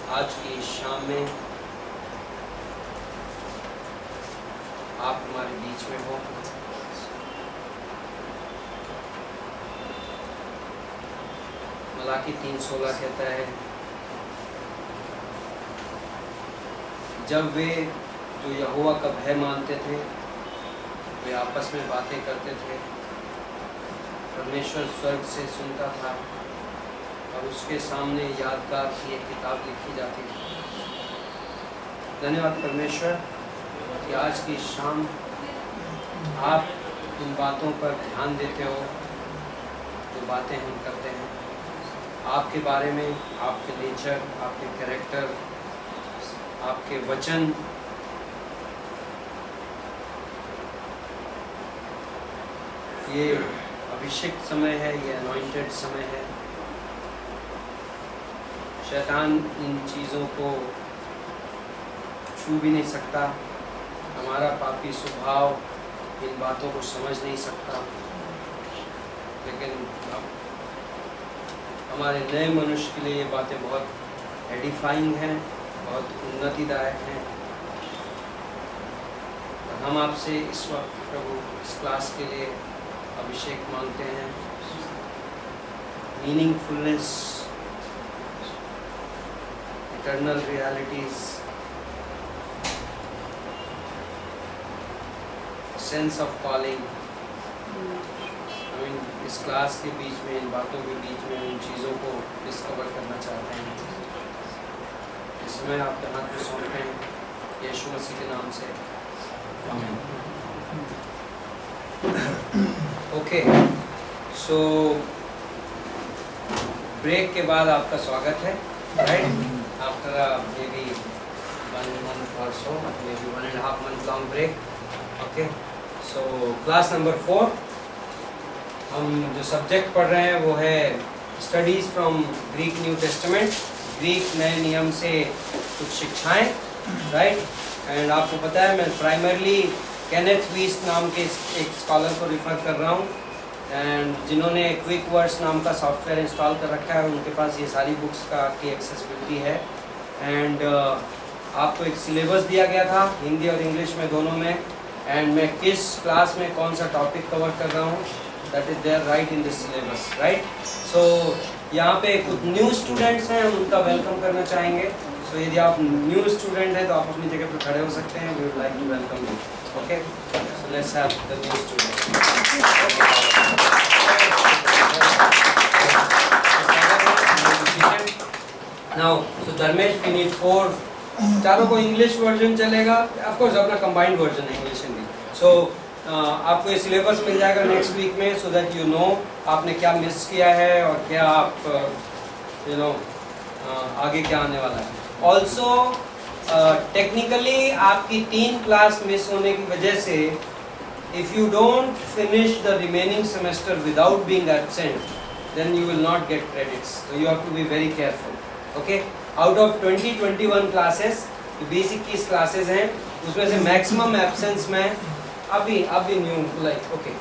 आज की शाम में आप हमारे बीच में हो। मलाकी 3:16 कहता है, जब वे जो यहोवा का भय मानते थे वे आपस में बातें करते थे, परमेश्वर स्वर्ग से सुनता था और उसके सामने यादगार की एक किताब लिखी जाती थी। धन्यवाद परमेश्वर कि आज की शाम आप इन बातों पर ध्यान देते हो, जो बातें हम करते हैं आपके बारे में, आपके नेचर, आपके कैरेक्टर, आपके वचन। ये अभिषेक समय है, ये अनॉइंटेड समय है। शैतान इन चीज़ों को छू भी नहीं सकता, हमारा पापी स्वभाव इन बातों को समझ नहीं सकता, लेकिन अब हमारे नए मनुष्य के लिए ये बातें बहुत एडिफाइंग हैं, बहुत उन्नतिदायक हैं। और हम आपसे इस वक्त प्रभु इस क्लास के लिए अभिषेक मांगते हैं, meaningfulness, eternal realities, sense of calling. इस क्लास के बीच में, इन बातों के बीच में उन चीज़ों को डिस्कवर करना चाहते हैं। इसमें आपके हाथ में सौंपते हैं यीशु मसीह के नाम से, आमीन। ओके, सो ब्रेक के बाद आपका स्वागत है, right? After maybe 1 month or so, maybe 1.5 month long break. Okay, so class number 4, हम जो सब्जेक्ट पढ़ रहे हैं वो है studies from Greek new testament, Greek नए नियम से कुछ शिक्षाएं, राइट? एंड आपको पता है मैं प्राइमरली केनेथ वीस्ट नाम के एक स्कॉलर को रिफ़र कर रहा हूँ, एंड जिन्होंने क्विक वर्ड्स नाम का सॉफ्टवेयर इंस्टॉल कर रखा है, उनके पास ये सारी बुक्स की एक्सेसिबिलिटी है। एंड आपको एक सिलेबस दिया गया था हिंदी और इंग्लिश में दोनों में, एंड मैं किस क्लास में कौन सा टॉपिक कवर कर रहा हूँ, that is there right in this syllabus, right? So यहाँ पे कुछ न्यू स्टूडेंट्स हैं, हम उनका वेलकम करना चाहेंगे। सो यदि आप न्यू स्टूडेंट हैं तो आप अपनी जगह पर खड़े हो सकते हैं। We would like to welcome you. Okay, so let's have the new student. Now so Dharmesh, we need 4, चारों को इंग्लिश वर्जन चलेगा, ऑफ कोर्स अपना कंबाइंड वर्जन है इंग्लिश हिंदी। सो आपको ये सिलेबस मिल जाएगा नेक्स्ट वीक में, सो दैट यू नो आपने क्या मिस किया है और क्या आप यू नो आगे क्या आने वाला है। ऑल्सो टेक्निकली आपकी 3 क्लास मिस होने की वजह से if you don't finish the remaining semester without being absent, then you will not get credits. So you have to be very careful. Okay? Out of 20-21 classes, जो basic की classes हैं, उसमें से maximum absence में अभी new like okay.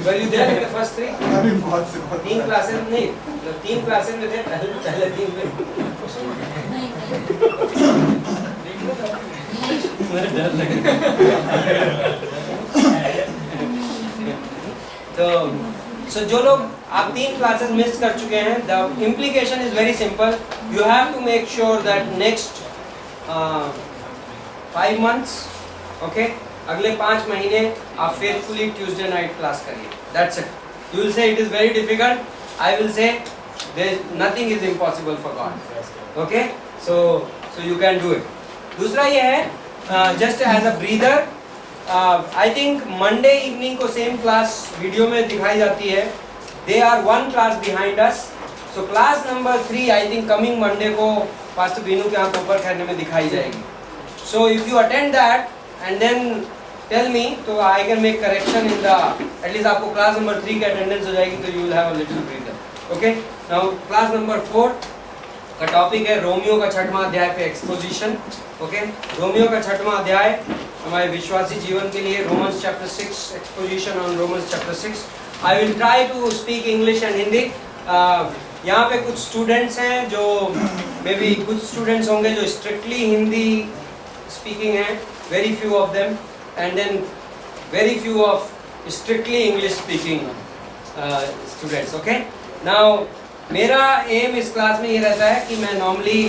Were you there in the first 3? 3 classes नहीं, 3 classes में थे पहले 3 में। तो जो लोग आप 3 क्लासेस मिस कर चुके हैं, the implication is very simple. You have to make sure that next 5 months, okay, अगले 5 महीने आप फेथफुली ट्यूसडे नाइट क्लास करिए। That's it. You will say it is very difficult, I will say nothing is impossible for God. Okay, so you can do it. दूसरा ये है, just as a breather, I think Monday evening को same class video में दिखाई जाती है। दे are 1 class behind us. So class number 3 I think coming Monday को pastor Binu के यहाँ ऊपर खैरने में दिखाई जाएगी। So if you attend that and then tell me, तो I can make correction in the, at least आपको क्लास नंबर 3 की अटेंडेंस हो जाएगी, तो you will have a little breather. Okay, now class number 4 का टॉपिक है रोमियो का 6वां अध्याय पे एक्सपोजिशन। ओके, रोमियो का 6वां अध्याय हमारे विश्वासी जीवन के लिए, Romans chapter 6, exposition on Romans chapter 6। I will try to speak English and Hindi. यहाँ पे कुछ स्टूडेंट्स हैं जो मे बी कुछ स्टूडेंट्स होंगे जो स्ट्रिक्टली हिंदी स्पीकिंग हैं, very few of them, and then very few of strictly English speaking students. Okay, now मेरा एम इस क्लास में ये रहता है कि मैं नॉर्मली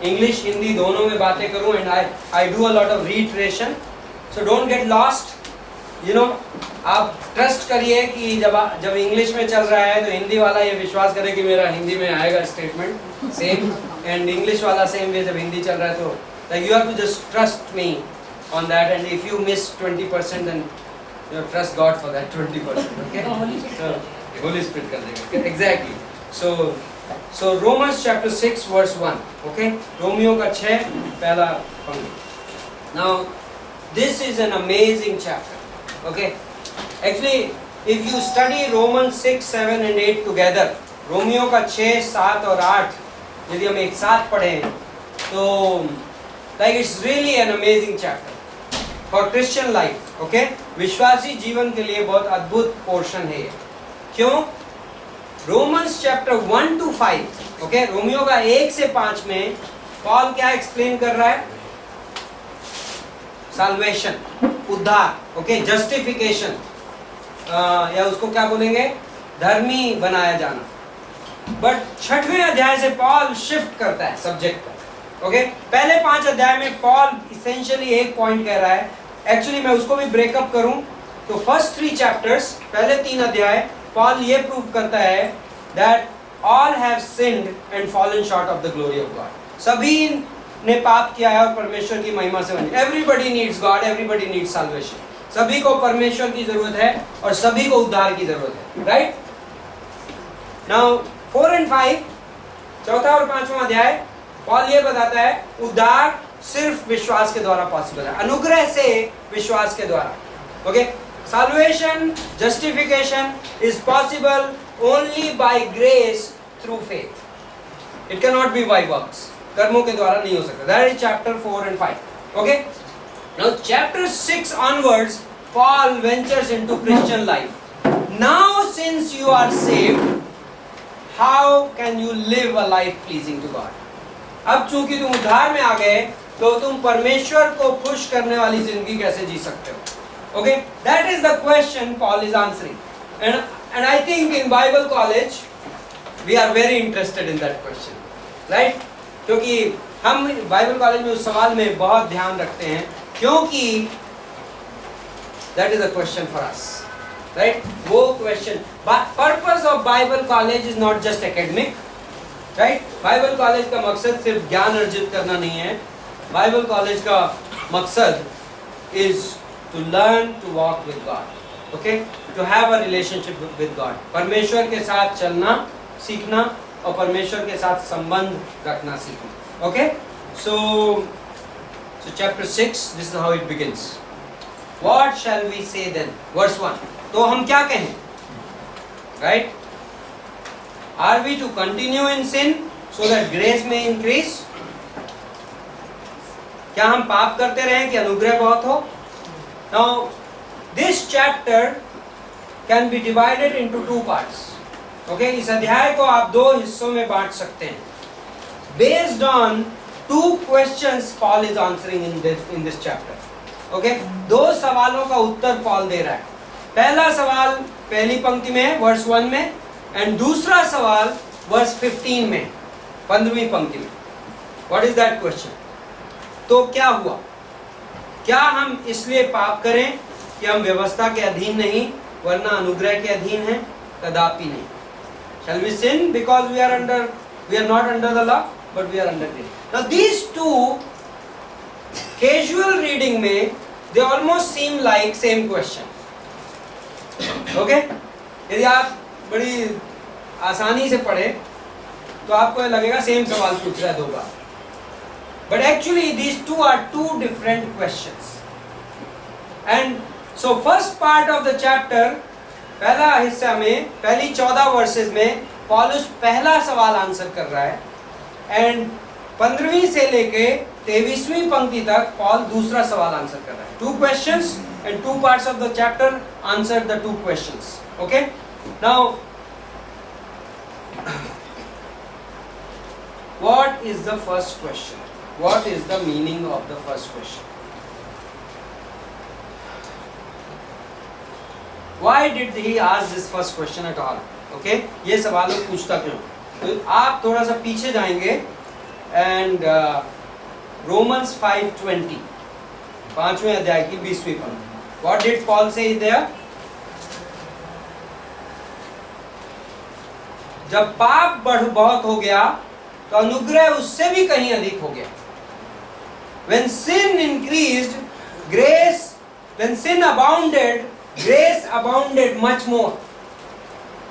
इंग्लिश हिंदी दोनों में बातें करूं, and I do a lot of reiteration, so don't get lost. You know, आप ट्रस्ट करिए कि जब इंग्लिश में चल रहा है तो हिंदी वाला ये विश्वास करे कि मेरा हिंदी में आएगा स्टेटमेंट सेम, एंड इंग्लिश वाला सेम वे जब हिंदी चल रहा है तो like you have to just trust me on that, and if you miss 20% then you know, trust God for that 20%. Okay, so Holy Spirit कर देगा. Exactly. So Romans chapter 6 verse 1. Okay, Romeo का 6 पहला पंक्ति. Now this is an amazing chapter. Okay, actually if you study Romans 6, 7 and 8 together, Romeo का 6, 7 और 8 यदि हम एक साथ पढ़ें तो like it's really an amazing chapter for Christian life. Okay, विश्वासी जीवन के लिए बहुत अद्भुत पोर्शन है ये. क्यों? Romans chapter 1 to 5. Okay, Romeo का 1 से 5 में पॉल क्या एक्सप्लेन कर रहा है? साल्वेशन, उद्धार. ओके, जस्टिफिकेशन, या उसको क्या बोलेंगे, धर्मी बनाया जाना. बट 6वें अध्याय से पॉल शिफ्ट करता है सब्जेक्ट. ओके, पहले 5 अध्याय में पॉल इसेंशियली एक पॉइंट कह रहा है. एक्चुअली मैं उसको भी ब्रेकअप करूं तो फर्स्ट 3 चैप्टर्स, पहले 3 अध्याय पॉल ये प्रूव करता है that all have sinned and fallen short of the glory of God. सभी ने पाप किया है और परमेश्वर की महिमा से वंचित. Everybody needs God, everybody needs salvation. सभी को परमेश्वर की जरूरत है और सभी को उद्धार की जरूरत है. राइट? नाउ 4 and 5, चौथा और 5वां अध्याय पॉल ये बताता है उद्धार सिर्फ विश्वास के द्वारा पॉसिबल है, अनुग्रह से विश्वास के द्वारा. Okay, salvation, justification is possible only by grace through faith. It can not be by works. कर्मों के द्वारा नहीं हो सकता. That is chapter 4 and 5. Okay, now chapter 6 onwards Paul ventures into Christian life. Now since you are saved, how can you live a life pleasing to God? अब चूंकि तुम उद्धार में आ गए तो तुम परमेश्वर को खुश करने वाली जिंदगी कैसे जी सकते हो? Okay, that is the question Paul is answering, and I think in Bible college we are very interested in that question. Right? क्योंकि हम बाइबल कॉलेज में उस सवाल में बहुत ध्यान रखते हैं, क्योंकि that is a question for us. Right? वो question, purpose of Bible college is not just academic. Right? Bible college का मकसद सिर्फ ज्ञान अर्जित करना नहीं है. बाइबल कॉलेज का मकसद is to learn to walk with God. Okay, to have a relationship with God. परमेश्वर के साथ चलना सीखना और परमेश्वर के साथ संबंध रखना सीखना. Okay, so chapter 6, this is how it begins. What shall we say then? Verse 1. तो हम क्या कहें? Right? Are we to continue in sin so that grace may increase? क्या हम पाप करते रहें कि अनुग्रह बहुत हो? Now, this chapter can be divided into 2 parts. Okay, इस अध्याय को आप 2 हिस्सों में बांट सकते हैं. Based on 2 questions Paul is answering in this chapter. Okay, 2 सवालों का उत्तर पॉल दे रहा है. पहला सवाल पहली पंक्ति में है, वर्स 1 में, एंड दूसरा सवाल वर्स 15 में, 15वीं पंक्ति में. What is that question? तो क्या हुआ? क्या हम इसलिए पाप करें कि हम व्यवस्था के अधीन नहीं वरना अनुग्रह के अधीन हैं? कदापि नहीं. Shall we sin because we are not under the law, but we are under grace? Now these 2 casual reading में they almost seem like same question. Okay? यदि आप बड़ी आसानी से पढ़े तो आपको लगेगा सेम सवाल पूछ रहा है 2 बार. But actually these 2 are 2 different questions. And so first part of the chapter, पहला हिस्सा में पहली 14 वर्सेस में पॉलुस पहला सवाल आंसर कर रहा है, एंड 15वीं से लेके 23वीं पंक्ति तक पॉल दूसरा सवाल आंसर कर रहा है. 2 questions and 2 parts of the chapter answer the 2 questions. Okay? Now what what is the first question? What is the meaning of the first question? Why did he ask this first question at all? Okay, ये सवाल वो पूछता क्यों? तो आप थोड़ा सा पीछे जाएंगे and Romans 5:20 5वें अध्याय की 20वीं पंक्ति. What did Paul say there? जब पाप बहुत हो गया तो अनुग्रह उससे भी कहीं अधिक हो गया. When sin increased, grace, when sin abounded, grace abounded much more.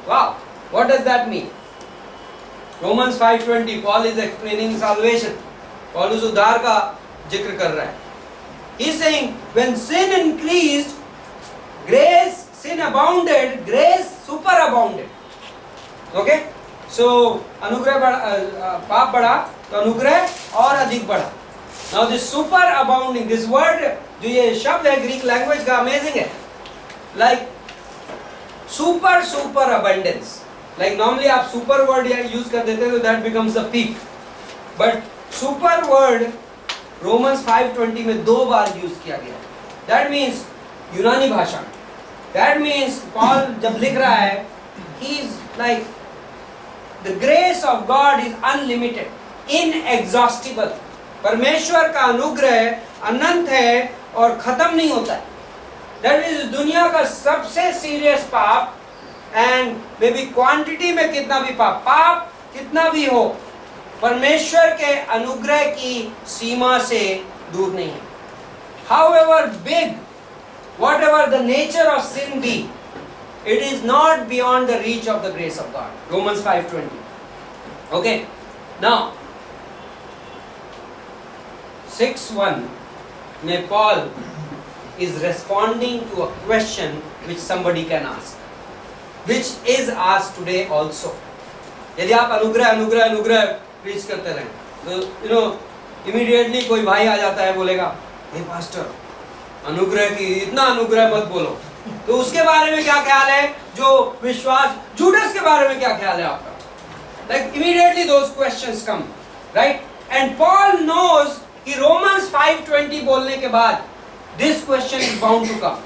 Wow, what does that mean? Romans 5:20, Paul is explaining salvation. Paul उस उद्धार का जिक्र कर रहा है. He's saying when sin increased, grace, sin abounded, grace superabounded. Okay, so अनुग्रह पाप बढ़ा तो अनुग्रह और अधिक बढ़ा. Now this superabounding, this word, जो ये शब्द है ग्रीक लैंग्वेज का, अमेजिंग है. Like super abundance. Like normally आप super word यूज कर देते हैं तो that becomes the peak. But super word Romans 5:20 में 2 बार यूज किया गया. That means यूनानी भाषा. That means Paul जब लिख रहा है, he is like the grace of God is unlimited, inexhaustible. परमेश्वर का अनुग्रह अनंत है और खत्म नहीं होता है. That is दुनिया का सबसे सीरियस पाप, एंड मे बी क्वांटिटी में कितना भी पाप कितना भी हो, परमेश्वर के अनुग्रह की सीमा से दूर नहीं है. However big, whatever the nature of sin be, it is not beyond the reach of the grace of God. Romans 5:20. Okay, now 6:1 में Paul is responding to a question which somebody can ask, which is asked today also. यदि आप अनुग्रह preach करते रहें तो immediately कोई भाई आ जाता है, बोलेगा हे पास्टर अनुग्रह की इतना अनुग्रह मत बोलो. तो उसके बारे में क्या ख्याल है? जो विश्वास जूडस के बारे में क्या ख्याल है आपका? Like immediately those questions come, right? And Paul knows कि Romans 5:20 बोलने के बाद this question is bound to come.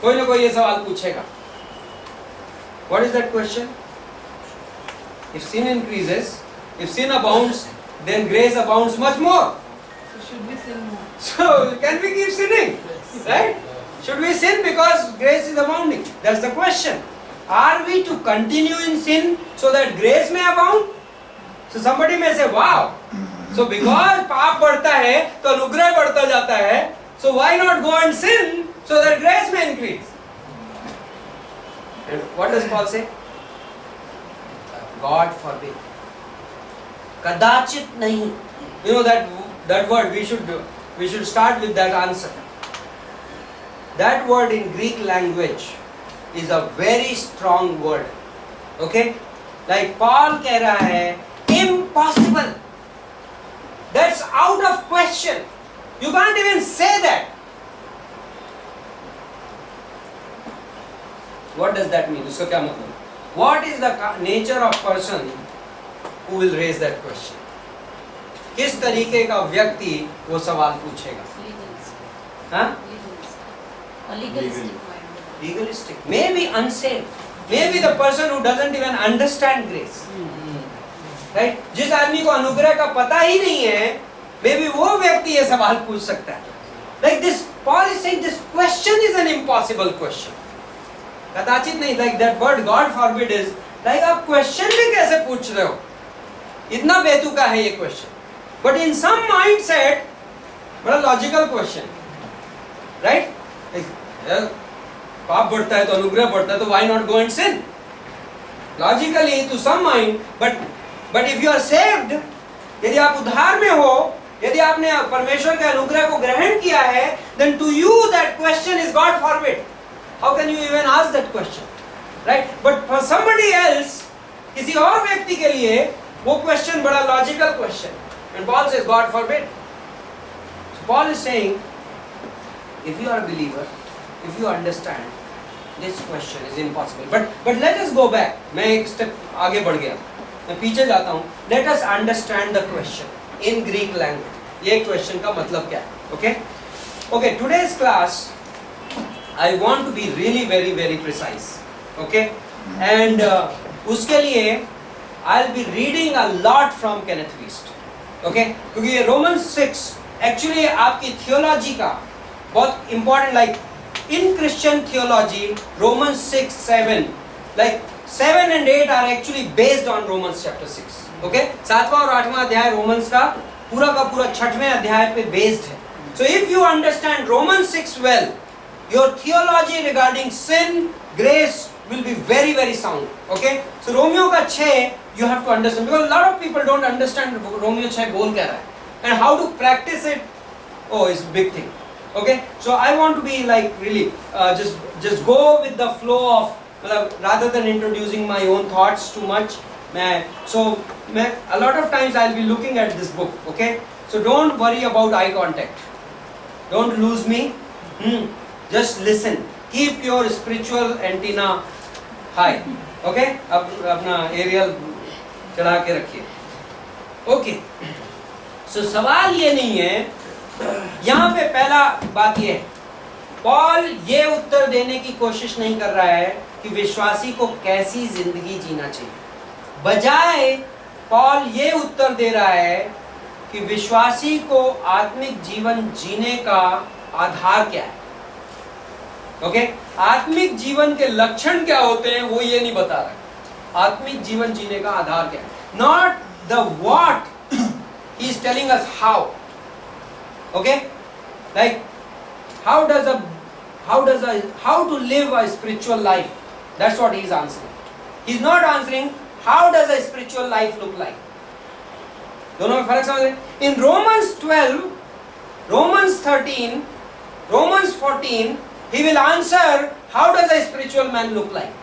कोई ना कोई ये सवाल पूछेगा. What is that question? If sin increases, if sin abounds, then grace abounds much more. So should we sin more? So can we keep sinning? Right? Should we sin because grace is abounding? That's the question. Are we to continue in sin so that grace may abound? So somebody may say, wow. So because पाप बढ़ता है तो अनुग्रह बढ़ता जाता है. So why not go and sin so that grace may increase? And what does Paul say? God forbid. कदाचित नहीं. You know that word, we should start with that answer. That word in Greek language is a very strong word. Okay? Like Paul कह रहा है impossible. That's out of question. You can't even say that. What does that mean? उसका क्या मतलब? What is the nature of person who will raise that question? किस तरीके का व्यक्ति वो सवाल पूछेगा? हाँ? Legalistic. Maybe unsaved. Maybe the person who doesn't even understand grace. Right? जिस आदमी को अनुग्रह का पता ही नहीं है, maybe वो व्यक्ति ये सवाल पूछ सकता है. Like this, Paul is saying this question is an impossible question. कदाचित नहीं, like that word God forbid is like आप question भी कैसे पूछ रहे हो? इतना बेतुका है ये question. But in some mindset, बड़ा logical question, right? पाप बढ़ता है तो अनुग्रह बढ़ता है तो why not go and sin? Logically to some mind, but if you are saved, यदि आप उद्धार में हो, यदि आपने परमेश्वर के अनुग्रह को ग्रहण किया है, then to you that question is God forbid. How can you even ask that question? Right? But for somebody else, किसी और व्यक्ति के लिए वो question बड़ा logical question. And Paul says God forbid. So Paul is saying, if you are a believer, if you understand, this question is impossible. But let us go back. मैं एक step आगे बढ़ गया. मैं पीछे जाता हूँ. Let us understand the question in Greek language. ये क्वेश्चन का मतलब क्या है? Okay? Okay, today's class I want to be really very precise. Okay? And उसके लिए I'll be reading a lot from Kenneth Wuest. Okay? क्योंकि ये Romans 6 actually आपकी theology का बहुत important, like in Christian theology Romans 6, 7, like 7 and 8 are actually based on Romans chapter 6. Okay? 7वां और 8वां अध्याय Romans का पूरा 6वें अध्याय पे based है. So if you understand Romans 6 well, your theology regarding sin, grace will be very sound. Okay? So Romeo का 6 you have to understand, because a lot of people don't understand Romeo 6 बोल क्या रहा है and how to practice it. Oh, it's a big thing. Okay? So I want to be like really just go with the flow of, rather than introducing my own thoughts too much. A lot of times I'll be looking at this book. Okay? So don't worry about eye contact. Don't lose me. Just listen. Keep your spiritual antenna high. Okay? अपना aerial चढ़ा के रखिए. Okay. So सवाल ये नहीं है. यहाँ पे पहला बात ये है, पॉल ये उत्तर देने की कोशिश नहीं कर रहा है कि विश्वासी को कैसी जिंदगी जीना चाहिए. बजाय पॉल ये उत्तर दे रहा है कि विश्वासी को आत्मिक जीवन जीने का आधार क्या है. ओके? आत्मिक जीवन के लक्षण क्या होते हैं वो ये नहीं बता रहा. आत्मिक जीवन जीने का आधार क्या है. Not the what, he is telling us how. Okay, like how to live a spiritual life. That's what he is answering. He is not answering how does a spiritual life look like. दोनों में फर्क समझ रहे? In Romans 12, Romans 13, Romans 14, he will answer how does a spiritual man look like.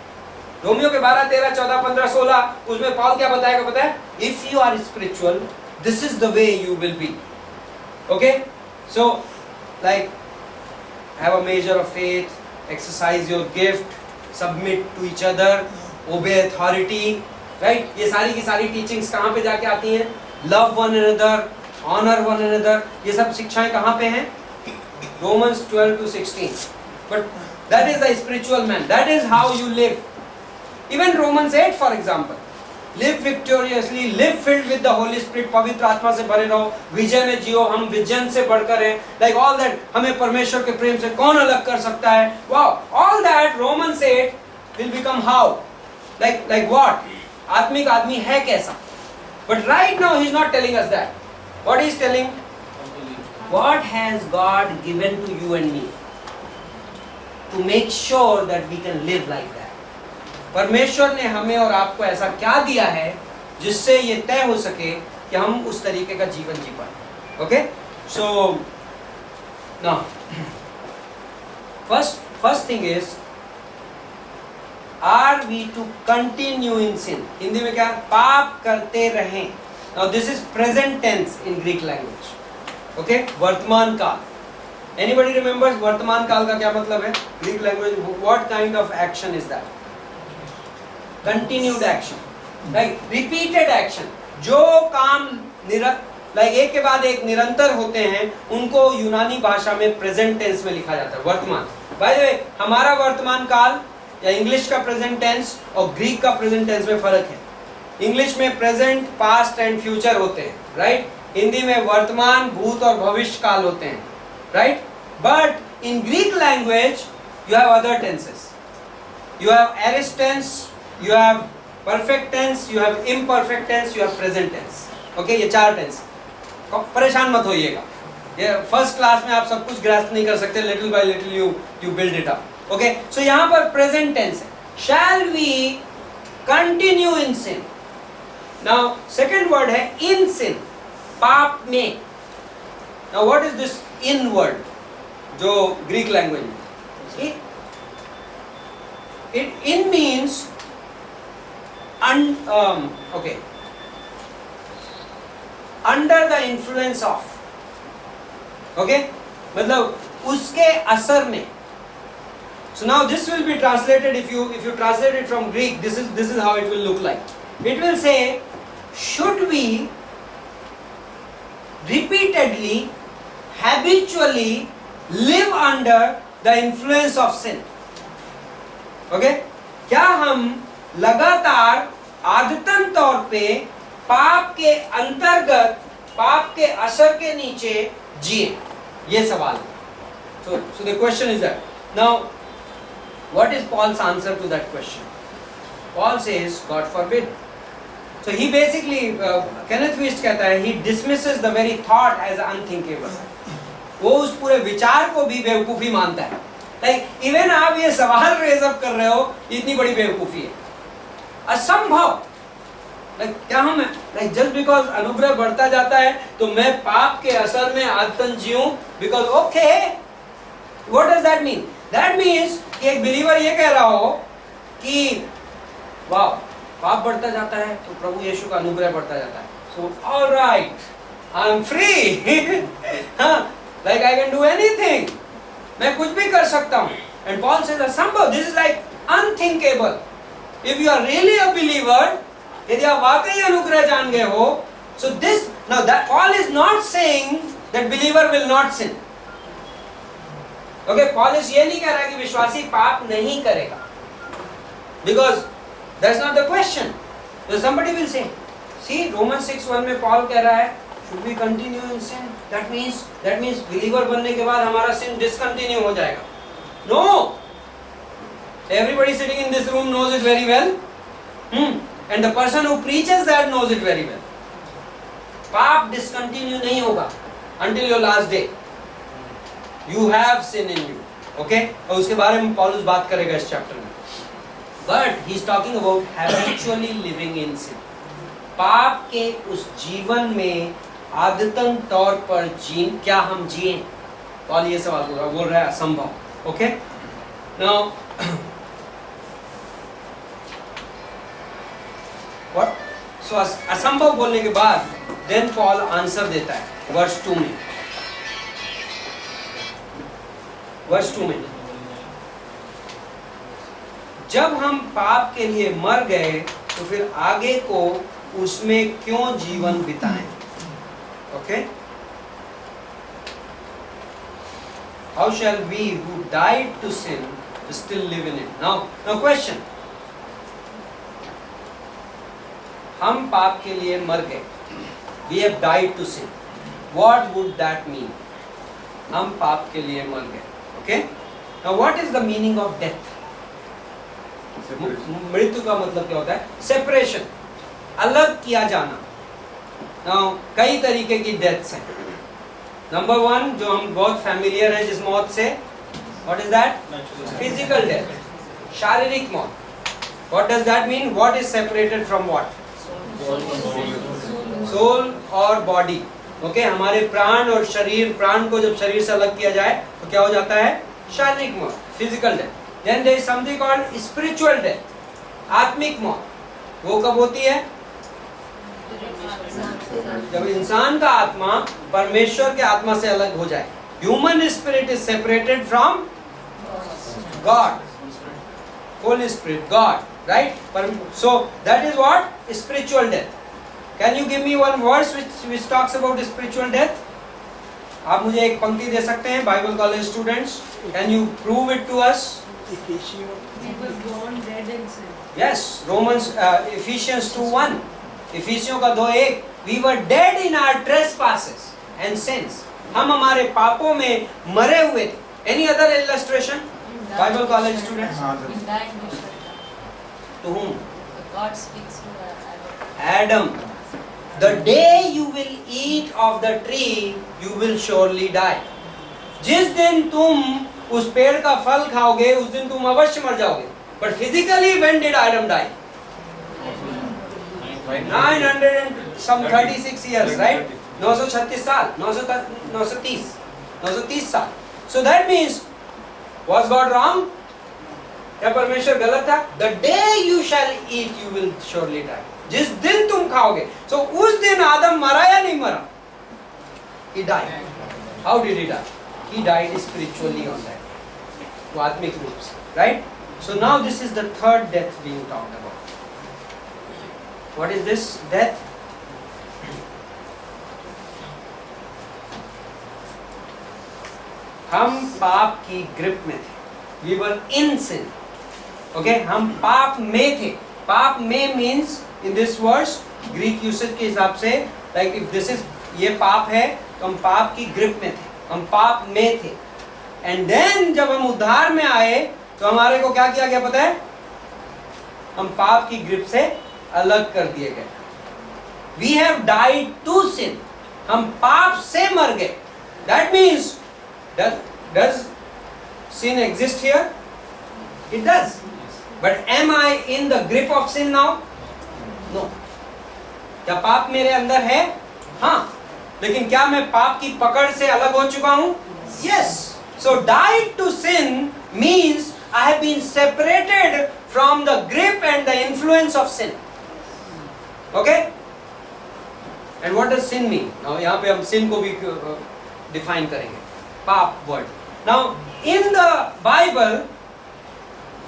Romeo के 12, 13, 14, 15, 16 उसमें Paul क्या बताएगा पता है? If you are spiritual, this is the way you will be. Okay? So, like, have a measure of faith, exercise your gift, submit to each other, obey authority, right? ये सारी की सारी teachings कहाँ पे जाके आती हैं? Love one another, honor one another. ये सब शिक्षाएं कहाँ पे हैं? Romans 12 to 16. But that is the spiritual man. That is how you live. Even Romans 8, for example. Live victoriously, live filled with the Holy Spirit. पवित्र आत्मा से भरे रहो, विजय में जियो. हम विजन से बढ़कर हैं. Like all that, हमें परमेश्वर के प्रेम से कौन अलग कर सकता है? Wow, all that Romans 8 will become how? Like what? आत्मिक आदमी है कैसा? But right now he is not telling us that. What he is telling? What has God given to you and me to make sure that we can live like that? परमेश्वर ने हमें और आपको ऐसा क्या दिया है जिससे ये तय हो सके कि हम उस तरीके का जीवन जी पाए. Okay? So now first thing is, are we to continue in sin. Hindi में क्या? पाप करते रहें. Now this is present tense in Greek language. Okay? वर्तमान काल. एनीबॉडी रिमेंबर्स वर्तमान काल का क्या मतलब है Greek language? What kind of action is that? Continued action, like repeated action. जो काम एक के बाद एक निरंतर होते हैं उनको यूनानी भाषा में प्रेजेंट टेंस में लिखा जाता है. वर्तमान. बाय द वे, हमारा वर्तमान काल या इंग्लिश का प्रेजेंट टेंस और ग्रीक का प्रेजेंट टेंस में फर्क है. इंग्लिश में प्रेजेंट, पास्ट एंड फ्यूचर होते हैं, राइट? हिंदी में वर्तमान, भूत और भविष्य काल होते हैं, right? But in Greek language you have other tenses. You have aorist tense, you have perfect tense, you have imperfect tense, you have present tense. Okay, ये 4 टेंस. परेशान मत होइएगा. ये फर्स्ट क्लास में आप सब कुछ ग्रास्प नहीं कर सकते. Little bye little you build it up. Okay, so यहाँ पर present tense है. Shall we continue in sin? Now second word है in sin. पाप में. Now what is this in word? जो ग्रीक लैंग्वेज में. It in means okay, under the influence of. Okay, मतलब उसके असर में. So now this will be translated, if you translate it from Greek, this is how it will look like. It will say should we repeatedly, habitually live under the influence of sin? Okay? क्या हम लगातार आदतन तौर पे पाप के अंतर्गत, पाप के असर के नीचे जिए? ये सवाल है. So the question is that. Now, what is Paul's answer to that question? Paul says, God forbid. So he basically, Kenneth Wuest कहता है, he dismisses the very thought as unthinkable. वो उस पूरे विचार को भी बेवकूफी मानता है. Like even आप ये सवाल रेज अप कर रहे हो, इतनी बड़ी बेवकूफी है. असंभव. Like क्या हम like just because अनुग्रह बढ़ता जाता है तो मैं पाप के असर में आदतन जीऊं? Because okay, what does that mean? That means कि एक बिलीवर ये कह रहा हो कि वाह, पाप बढ़ता जाता है तो प्रभु यीशु का अनुग्रह बढ़ता जाता है. So all right, I am free. हाँ, like I can do anything. मैं कुछ भी कर सकता हूँ. And Paul says असंभव. This is like unthinkable. If you are really a believer, यदि आप वाकई अनुग्रह जान गए हो, so this now that Paul is not saying that believer will not sin. Okay, Paul is ये नहीं कह रहा कि विश्वासी पाप नहीं करेगा. Because that's not the question. So somebody will say, see Romans 6:1 में Paul कह रहा है, should we continue in sin? That means believer बनने के बाद हमारा sin discontinue हो जाएगा. No. Everybody sitting in this room knows it very well. And the person who preaches that knows it very well. पाप discontinue नहीं होगा until your last day. You have sin in you. Okay? और उसके बारे में पौलुस बात करेगा इस चैप्टर में. But he is talking about habitually living in sin. पाप के उस जीवन में आदतन तौर पर क्या हम जिए? पौल ये सवाल बोल रहा है असंभव. Okay? Now, what? So असंभव बोलने के बाद then Paul आंसर देता है वर्स 2 में. वर्स 2 में जब हम पाप के लिए मर गए तो फिर आगे को उसमें क्यों जीवन बिताएं? Okay? How shall we who died to sin still live in it? Now question. हम पाप के लिए मर गए. We have died to sin. What would that mean? हम पाप के लिए मर गए. Okay? Now what is the meaning of death? मृत्यु का मतलब क्या होता है? सेपरेशन, अलग किया जाना. Now कई तरीके की डेथ्स हैं. नंबर 1 जो हम बहुत फैमिलियर है जिस मौत से, what is that? Physical death, शारीरिक मौत. What does that mean? What is separated from what? Soul और बॉडी. ओके, हमारे प्राण और शरीर, प्राण को जब शरीर से अलग किया जाए तो क्या हो जाता है? शारीरिक मौत, physical death. Then there is something called spiritual death, आत्मिक मौत. वो कब होती है? जब इंसान का आत्मा परमेश्वर के आत्मा से अलग हो जाए. Human spirit is separated from God. Holy Spirit, God, right? So that is what? Spiritual death. Can you give me one verse which talks about spiritual death? आप मुझे एक पंक्ति दे सकते हैं, Bible college students? Can you prove it to us? We were born dead in sin. Yes, Ephesians 2:1. इफिसियों का 2:1. We were dead in our trespasses and sins. हम हमारे पापों में मरे हुए थे. Any other illustration? Bible college students? In dying we shall die. To whom? God speaks to Adam. The day you will eat of the tree, you will surely die. जिस दिन तुम उस पेड़ का फल खाओगे, उस दिन तुम अवश्य मर जाओगे. But physically, when did Adam die? 936 years, right? 936 साल, 930 साल. So that means, was God wrong? क्या परमेश्वर गलत था? The day you shall eat, you will surely die. जिस दिन तुम खाओगे. So उस दिन आदम मरा या नहीं मरा? He died. How did he die? He died spiritually on that. तो आत्मिक रूप से, right? So now this is the third death being talked about. What is this death? हम पाप की ग्रिप में थे. We were in sin. Okay, हम पाप में थे. पाप में means in this verse Greek usage के हिसाब से like if this is ये पाप है तो हम पाप की ग्रिप में थे, हम पाप में थे. And then जब हम उद्धार में आए तो हमारे को क्या किया गया पता है? हम पाप की ग्रिप से अलग कर दिए गए. We have died to sin. हम पाप से मर गए. That means does sin exist here? It does. But am I in the grip of sin now? No. क्या पाप मेरे अंदर है? हाँ. लेकिन क्या मैं पाप की पकड़ से अलग हो चुका हूँ? Yes. So died to sin means I have been separated from the grip and the influence of sin. Okay? And what does sin mean? Now यहाँ पे हम sin को भी define करेंगे. पाप word. Now in the Bible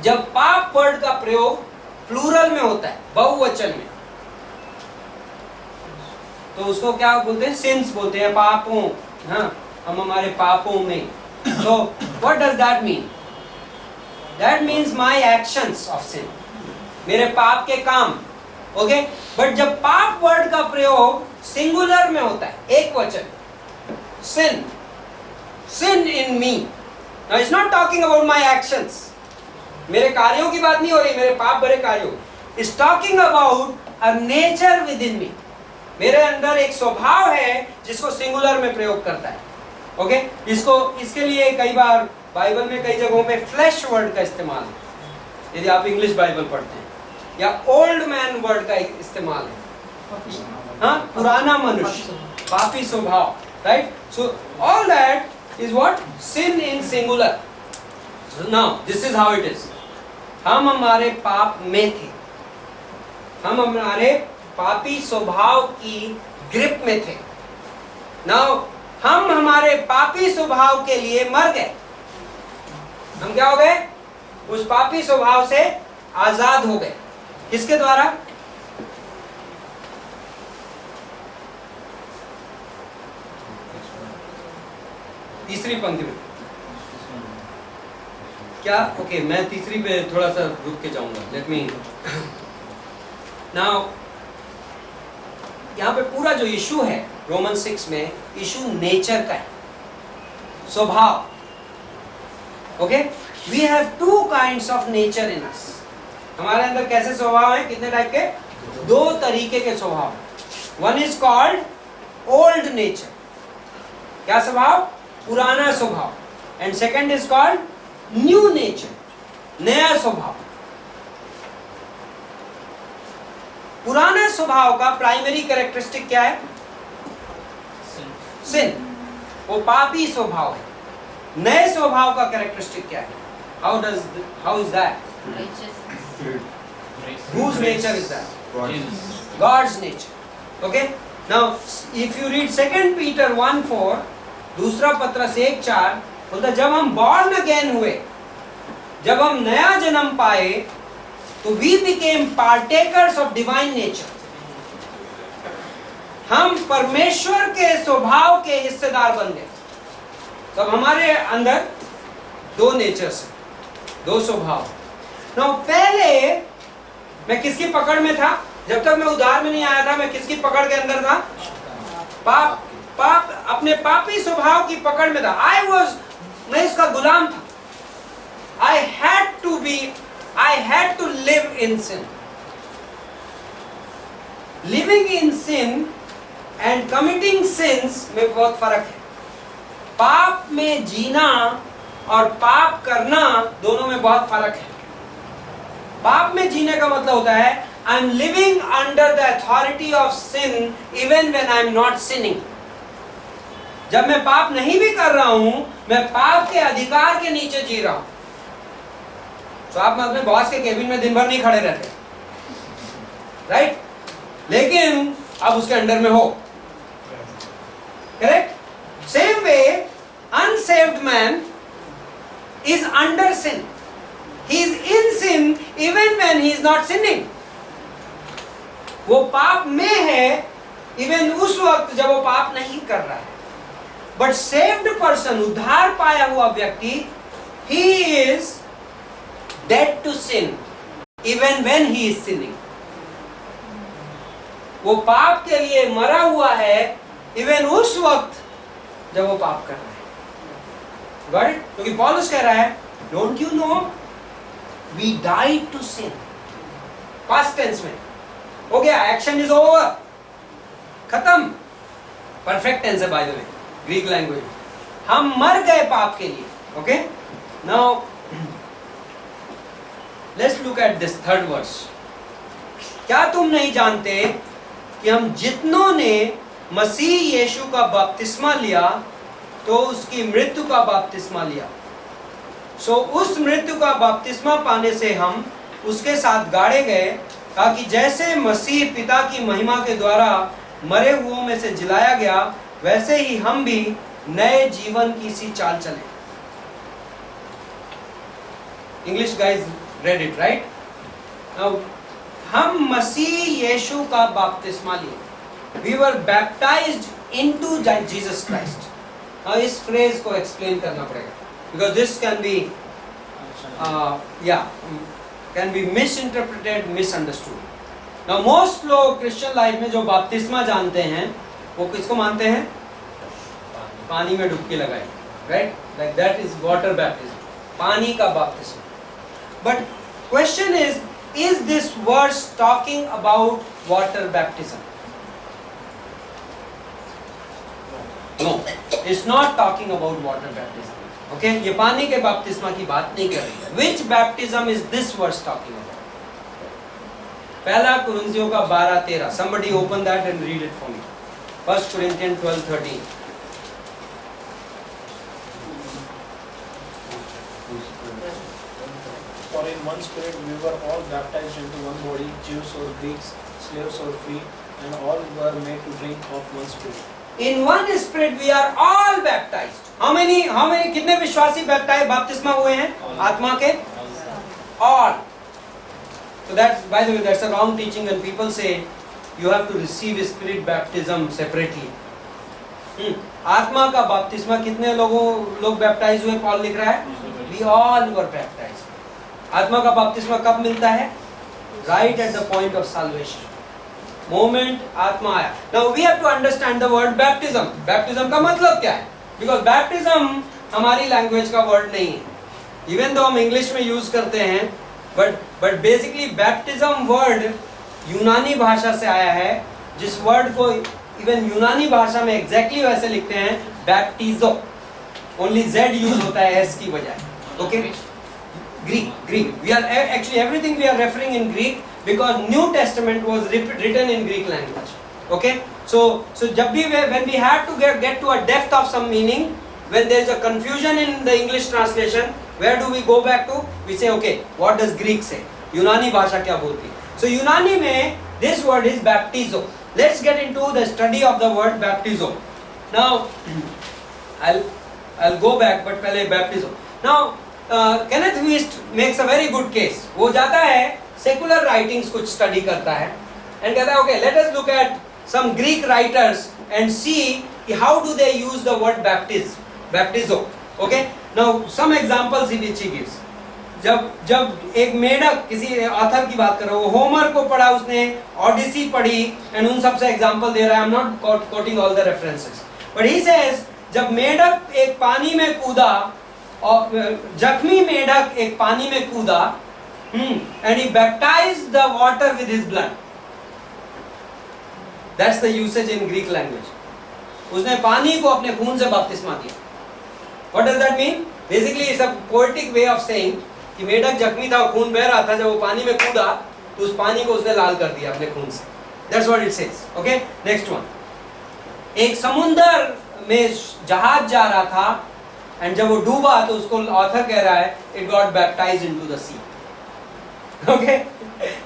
जब पाप word का प्रयोग प्लूरल में होता है, बहुवचन में, तो उसको क्या बोलते हैं? सिंस बोलते हैं, पापों. हाँ, हम हमारे पापों में. So what does that mean? That means my actions of sin. मेरे पाप के काम. Okay? But जब पाप वर्ड का प्रयोग सिंगुलर में होता है, एक वचन, sin, sin in me. Now it's not talking about my actions. मेरे कार्यों की बात नहीं हो रही, मेरे पाप भरे कार्यों. It's talking about a nature within me. मेरे अंदर एक स्वभाव है जिसको सिंगुलर में प्रयोग करता है. ओके? इसके लिए कई बार बाइबल में कई जगहों पे फ्लैश वर्ड का इस्तेमाल है, यदि आप इंग्लिश बाइबल पढ़ते हैं, या ओल्ड मैन वर्ड का इस्तेमाल है. हाँ, पुराना मनुष्य, पापी स्वभाव. Right? So all that is what? Sin in singular. Now this is how it is. हम हमारे पाप में थे, हम हमारे पापी स्वभाव की ग्रिप में थे. नाउ हम हमारे पापी स्वभाव के लिए मर गए. हम क्या हो गए? उस पापी स्वभाव से आजाद हो गए. किसके द्वारा? तीसरी पंक्ति में क्या? ओके, मैं तीसरी पे थोड़ा सा रुक के जाऊंगा. Let me now. यहाँ पे पूरा जो इशू है रोमन 6 में, इशू नेचर का है, स्वभाव. Okay? We have two kinds of nature in us. हमारे अंदर कैसे स्वभाव है? कितने टाइप के? दो तरीके के स्वभाव. One is called old nature. क्या स्वभाव? पुराना स्वभाव. And second is called new nature, नया स्वभाव. पुराना स्वभाव का प्राइमरी कैरेक्टरिस्टिक क्या है? सिन. वो पापी स्वभाव है. नए स्वभाव का कैरेक्टरिस्टिक क्या है? How is that? Whose nature is that? God's nature. Okay? Now, if you read 2 Peter 1:4, दूसरा पत्रस 1:4 बोलता, जब हम born again हुए, जब हम नया जन्म पाए, तो we became partakers of divine nature. हम परमेश्वर के स्वभाव के हिस्सेदार बन गए. तब हमारे अंदर दो नेचर्स हैं, दो स्वभाव. Now, पहले मैं किसकी पकड़ में था? जब तक मैं उद्धार में नहीं आया था, मैं किसकी पकड़ के अंदर था? पाप अपने पापी स्वभाव की पकड़ में था. मैं इसका गुलाम था. I had to live in sin. Living in sin and committing sins में बहुत फर्क है. पाप में जीना और पाप करना दोनों में बहुत फर्क है. पाप में जीने का मतलब होता है I am living under the authority of sin even when I am not sinning. जब मैं पाप नहीं भी कर रहा हूं, मैं पाप के अधिकार के नीचे जी रहा हूं. तो आप अपने बॉस के केबिन में दिन भर नहीं खड़े रहते, राइट? लेकिन आप उसके अंडर में हो. Correct? Same way unsaved man is under sin. He is in sin even when he is not sinning. वो पाप में है इवन उस वक्त जब वो पाप नहीं कर रहा है. बट सेव्ड पर्सन, उद्धार पाया हुआ व्यक्ति, he is dead to sin even when he is sinning. वो पाप के लिए मरा हुआ है इवन उस वक्त जब वो पाप कर रहा है. Got it? क्योंकि पौलुस कह रहा है, don't you know we died to sin. Past tense में हो गया, एक्शन इज ओवर, खत्म. परफेक्ट टेंस है by the way, Greek language. हम मर गए पाप के लिए. Okay, now let's look at this third verse. क्या तुम नहीं जानते कि हम जितनों ने मसीह यीशु का बपतिस्मा लिया तो उसकी मृत्यु का बपतिस्मा लिया. सो उस मृत्यु का बपतिस्मा पाने से हम उसके साथ गाड़े गए, ताकि जैसे मसीह पिता की महिमा के द्वारा मरे हुओं में से जिलाया गया, वैसे ही हम भी नए जीवन की सी चाल चले. English guys read it right. Now हम मसीह यीशु का बपतिस्मा लिए. We were baptized into Jesus Christ. Now इस फ्रेज को एक्सप्लेन करना पड़ेगा, because this can be can be misinterpreted, misunderstood. Now most लोग क्रिश्चियन लाइफ में जो बपतिस्मा जानते हैं वो किसको मानते हैं? पानी में डुबकी लगाई, right? Like that is water baptism, पानी का बपतिस्मा. But question is this verse talking about water baptism? No, it's not talking about water baptism. Okay, ये पानी के बपतिस्मा की बात नहीं कर रही है. Which baptism is this verse talking about? पहला कुरिन्थियों का 12-13. Somebody open that and read it for me. 1 Corinthians 12:13. For in one spirit we were all baptized into one body, Jews or Greeks, slaves or free, and all were made to drink of one spirit. In one spirit we are all baptized. How many कितने विश्वासी बपतिस्मा हुए हैं आत्मा के? All. So that's, by the way, that's a wrong teaching when people say you have to receive spirit baptism separately. आत्मा का बपतिस्मा कितने लोग बैप्टाइज हुए? पॉल लिख रहा है we all were baptized. आत्मा का बपतिस्मा कब मिलता है? Right at the point of salvation. Moment आत्मा आया. Now we have to understand the word baptism. Baptism का मतलब क्या है? Because baptism हमारी लैंग्वेज का वर्ड नहीं है. Even though हम इंग्लिश में यूज करते हैं, but basically baptism वर्ड यूनानी भाषा से आया है, जिस वर्ड को इवन यूनानी भाषा में एग्जैक्टली वैसे लिखते हैं, बैप्टिजो. ओनली जेड यूज होता है एस की बजाय. Okay, Greek. We are actually everything we are referring in Greek because New Testament was written in Greek language. Okay, so जब भी when we have to get to a depth of some meaning, when there is a confusion in the English translation, where do we go back to? We say, okay, what does Greek say? यूनानी भाषा क्या बोलती है? So यूनानी में this word is baptizo. Let's get into the study of the word baptizo. Now I'll go back, but पहले baptizo. Now Kenneth Wuest makes a very good case. वो जाता है secular writings कुछ study करता है and कहता है, okay, let us look at some Greek writers and see how do they use the word baptizo. Okay, now some examples which he gives. जब एक मेढक, किसी ऑथर की बात कर रहा है, वो होमर को पढ़ा उसने, ओडिसी पढ़ी एंड उन सब से एग्जांपल दे रहा है. I am not coating all the references, but he says जब मेढक एक पानी में कूदा और जख्मी मेढक एक पानी में कूदा and he baptized the water with his blood. That's the usage in Greek language. उसने पानी को अपने खून से बपतिस्मा दिया. What does that mean? Basically it's a poetic way of saying कि मेढक जख्मी था, खून बह रहा था, जब वो पानी में कूदा तो उस पानी को उसने लाल कर दिया अपने खून से. That's what it says. Okay, next one. एक समुंदर में जहाज जा रहा था and जब वो डूबा तो उसको ऑथर कह रहा है it got baptized into the sea. Okay,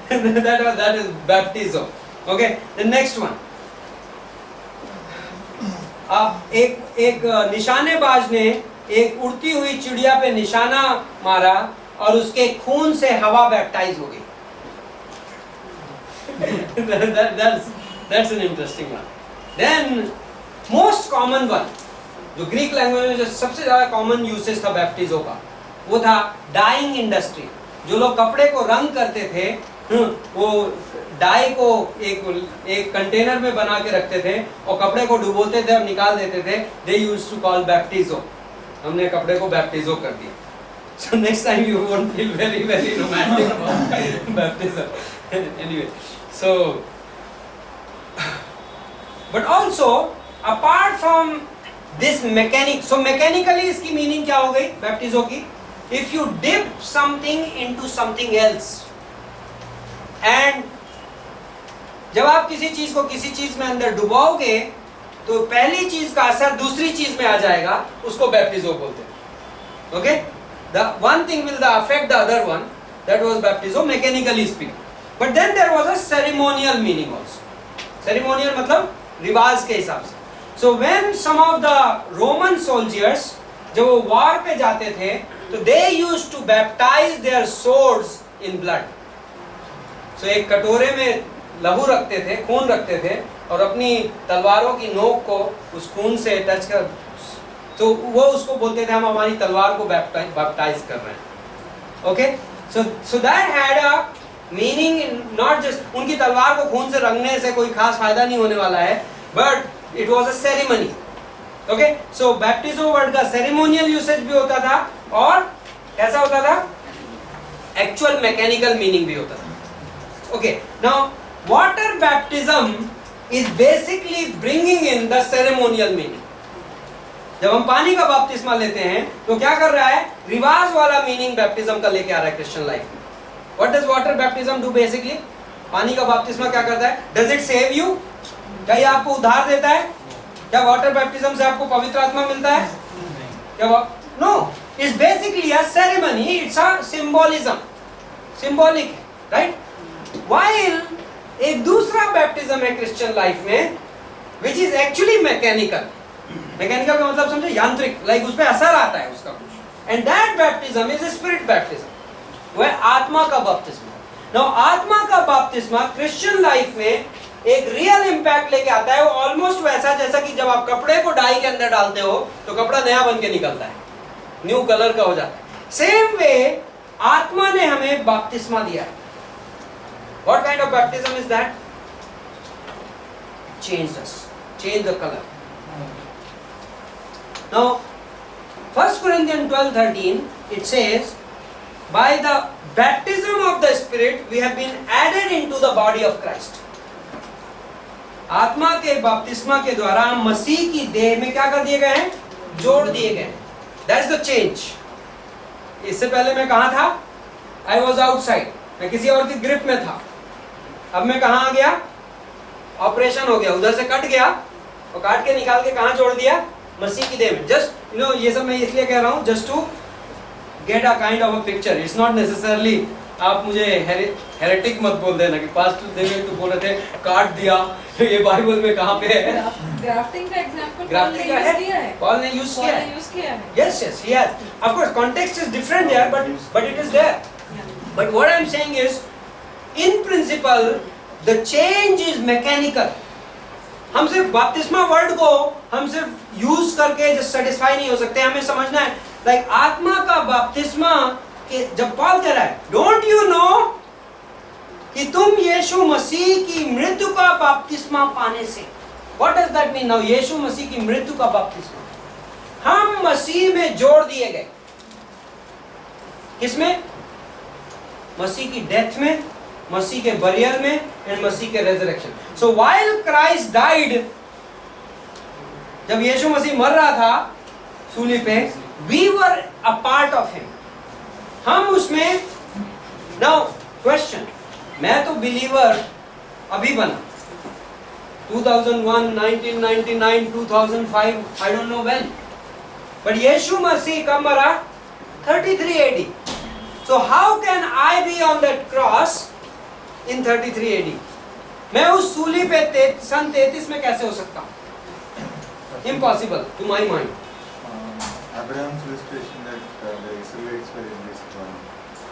that is baptism. Okay, the next one. एक निशानेबाज ने एक उड़ती हुई चिड़िया पे निशाना मारा और उसके खून से हवा बैप्टाइज हो गई. That's an interesting one. Then most common one, जो ग्रीक लैंग्वेज में जो सबसे ज्यादा कॉमन यूसेज था बैप्टिजो का, वो था डाइंग इंडस्ट्री। जो लोग कपड़े को रंग करते थे, वो डाई को एक कंटेनर में बना के रखते थे और कपड़े को डुबोते थे और निकाल देते थे। They used to call baptizo. हमने कपड़े को बैप्टिजो कर दिया। So next time you won't feel very romantic about baptism. Anyway, so but also apart from this mechanic, so mechanically इसकी meaning क्या हो गई बैप्टिजो की? If you dip something into something else, and जब आप किसी चीज को किसी चीज में अंदर डुबाओगे तो पहली चीज का असर दूसरी चीज में आ जाएगा, उसको बैप्टिजो बोलते हैं। Okay, the one thing will affect the other one, that was baptizo mechanically speaking. But then there was a ceremonial meaning also. Ceremonial मतलब रिवाज के हिसाब से। So when some of the Roman soldiers जब वो war पे जाते थे तो they used to baptize their swords in blood. So एक कटोरे में लहू रखते थे, खून रखते थे और अपनी तलवारों की नोक को उस खून से टच कर, तो वो उसको बोलते थे हम हमारी तलवार को बैप्टाइज कर रहे हैं। Okay, so that had a meaning, not just उनकी तलवार को खून से रंगने से कोई खास फायदा नहीं होने वाला है, but it was a ceremony. Okay, so baptizo word का सेरेमोनियल यूसेज भी होता था और कैसा होता था, एक्चुअल मैकेनिकल मीनिंग भी होता था। Okay, now water baptism is basically bringing in the ceremonial meaning. जब हम पानी का बपतिस्मा लेते हैं तो क्या कर रहा है, रिवाज वाला मीनिंग बैप्टिज्म का लेके आ रहा है क्रिश्चियन लाइफ में। What does water baptism do basically? पानी का बपतिस्मा क्या करता है? Does it save you? क्या ये आपको उद्धार देता है? क्या वाटर बैप्टिज्म से आपको पवित्र आत्मा मिलता है? क्या no, it's basically a ceremony, it's a symbolism, symbolic, right? While एक दूसरा बैप्टिज्म है क्रिश्चियन लाइफ में which is actually mechanical. Mechanical का मतलब समझो यांत्रिक, लाइक उस पे असर आता है उसका कुछ। And that baptism is spirit baptism, वो है आत्मा का बपतिस्मा। नाउ आत्मा का बपतिस्मा क्रिश्चियन लाइफ में एक रियल इंपैक्ट लेके आता है। वो ऑलमोस्ट वैसा जैसा कि जब आप कपड़े को डाई के अंदर डालते हो तो कपड़ा नया बन के निकलता है, न्यू कलर का हो जाता है। सेम वे आत्मा ने हमें बपतिस्मा दिया है। What kind of baptism is that? Change us, change the colour. Now, 1 Corinthians 12:13, it says, by the baptism of the Spirit, we have been added into the body of Christ. आत्मा के बपतिस्मा के द्वारा हम मसीह की देह में क्या कर दिए गए हैं? जोड़ दिए गए हैं। That's the change. इससे पहले मैं कहाँ था? I was outside. मैं किसी और की ग्रिप में था। अब मैं कहाँ आ गया? ऑपरेशन हो गया, उधर से कट गया और काट के निकाल के कहाँ जोड़ दिया? मसीह की देह में। जस्ट यू नो, ये सब मैं इसलिए कह रहा हूँ just to get a kind of a picture. It's not necessarily, आप मुझे हेरेटिक मत बोल देना कि पास्टर देवे तो बोल रहे थे काट दिया, ये बाइबल में कहाँ पे है? ग्राफ्टिंग का एग्जांपल ग्राफ्टिंग का है, पॉल ने यूज किया है। Yes yes, he has. Of course context is different there, but it is there. But what I am saying is, in principle the change is mechanical. हम सिर्फ बपतिस्मा word को हम सिर्फ यूज करके जस्ट सेटिस्फाई नहीं हो सकते, हमें समझना है लाइक आत्मा का बपतिस्मा के जब पॉल कह रहा है, डोंट यू नो कि तुम यीशु मसीह की मृत्यु का बपतिस्मा पाने से, what does that mean? Now Yeshu Masih की मृत्यु का बपतिस्मा, हम मसीह में जोड़ दिए गए। किसमें? मसीह की डेथ में, मसीह के बरियल में एंड मसीह के resurrection. So while Christ died, जब यीशु मसीह मर रहा था सूली पे, we were a part of him, हम उसमें। नाउ क्वेश्चन, मैं तो बिलीवर अभी बना 2001, 1999, 2005, I don't know when, but Yeshu Masih कब मरा? 33 AD. So how can I be on that cross in 33 AD? मैं उस सूली पे सन 33 में कैसे हो सकता हूँ? Impossible to my mind. Abraham's illustration that the Israelites were in this one.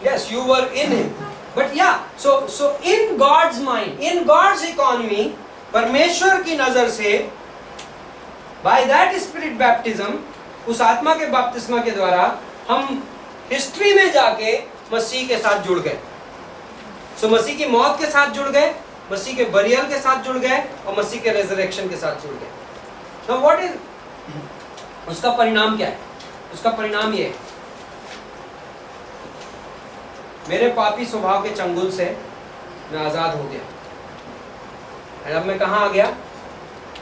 Yes, you were in him. But yeah, so in God's mind, in God's economy, परमेश्वर की नजर से बाय दैट स्पिरिट बैप्टिज्म, उस आत्मा के बपतिस्मा के द्वारा हम हिस्ट्री में जाके मसीह के साथ जुड़ गए। सो मसीह की मौत के साथ जुड़ गए, मसीह के बरियल के साथ जुड़ गए और मसीह के रेजरेक्शन के साथ जुड़ गए। नाउ व्हाट इज, उसका परिणाम क्या है? उसका परिणाम ये है, मेरे पापी स्वभाव के चंगुल से मैं आजाद हो गया। अब मैं कहाँ आ गया?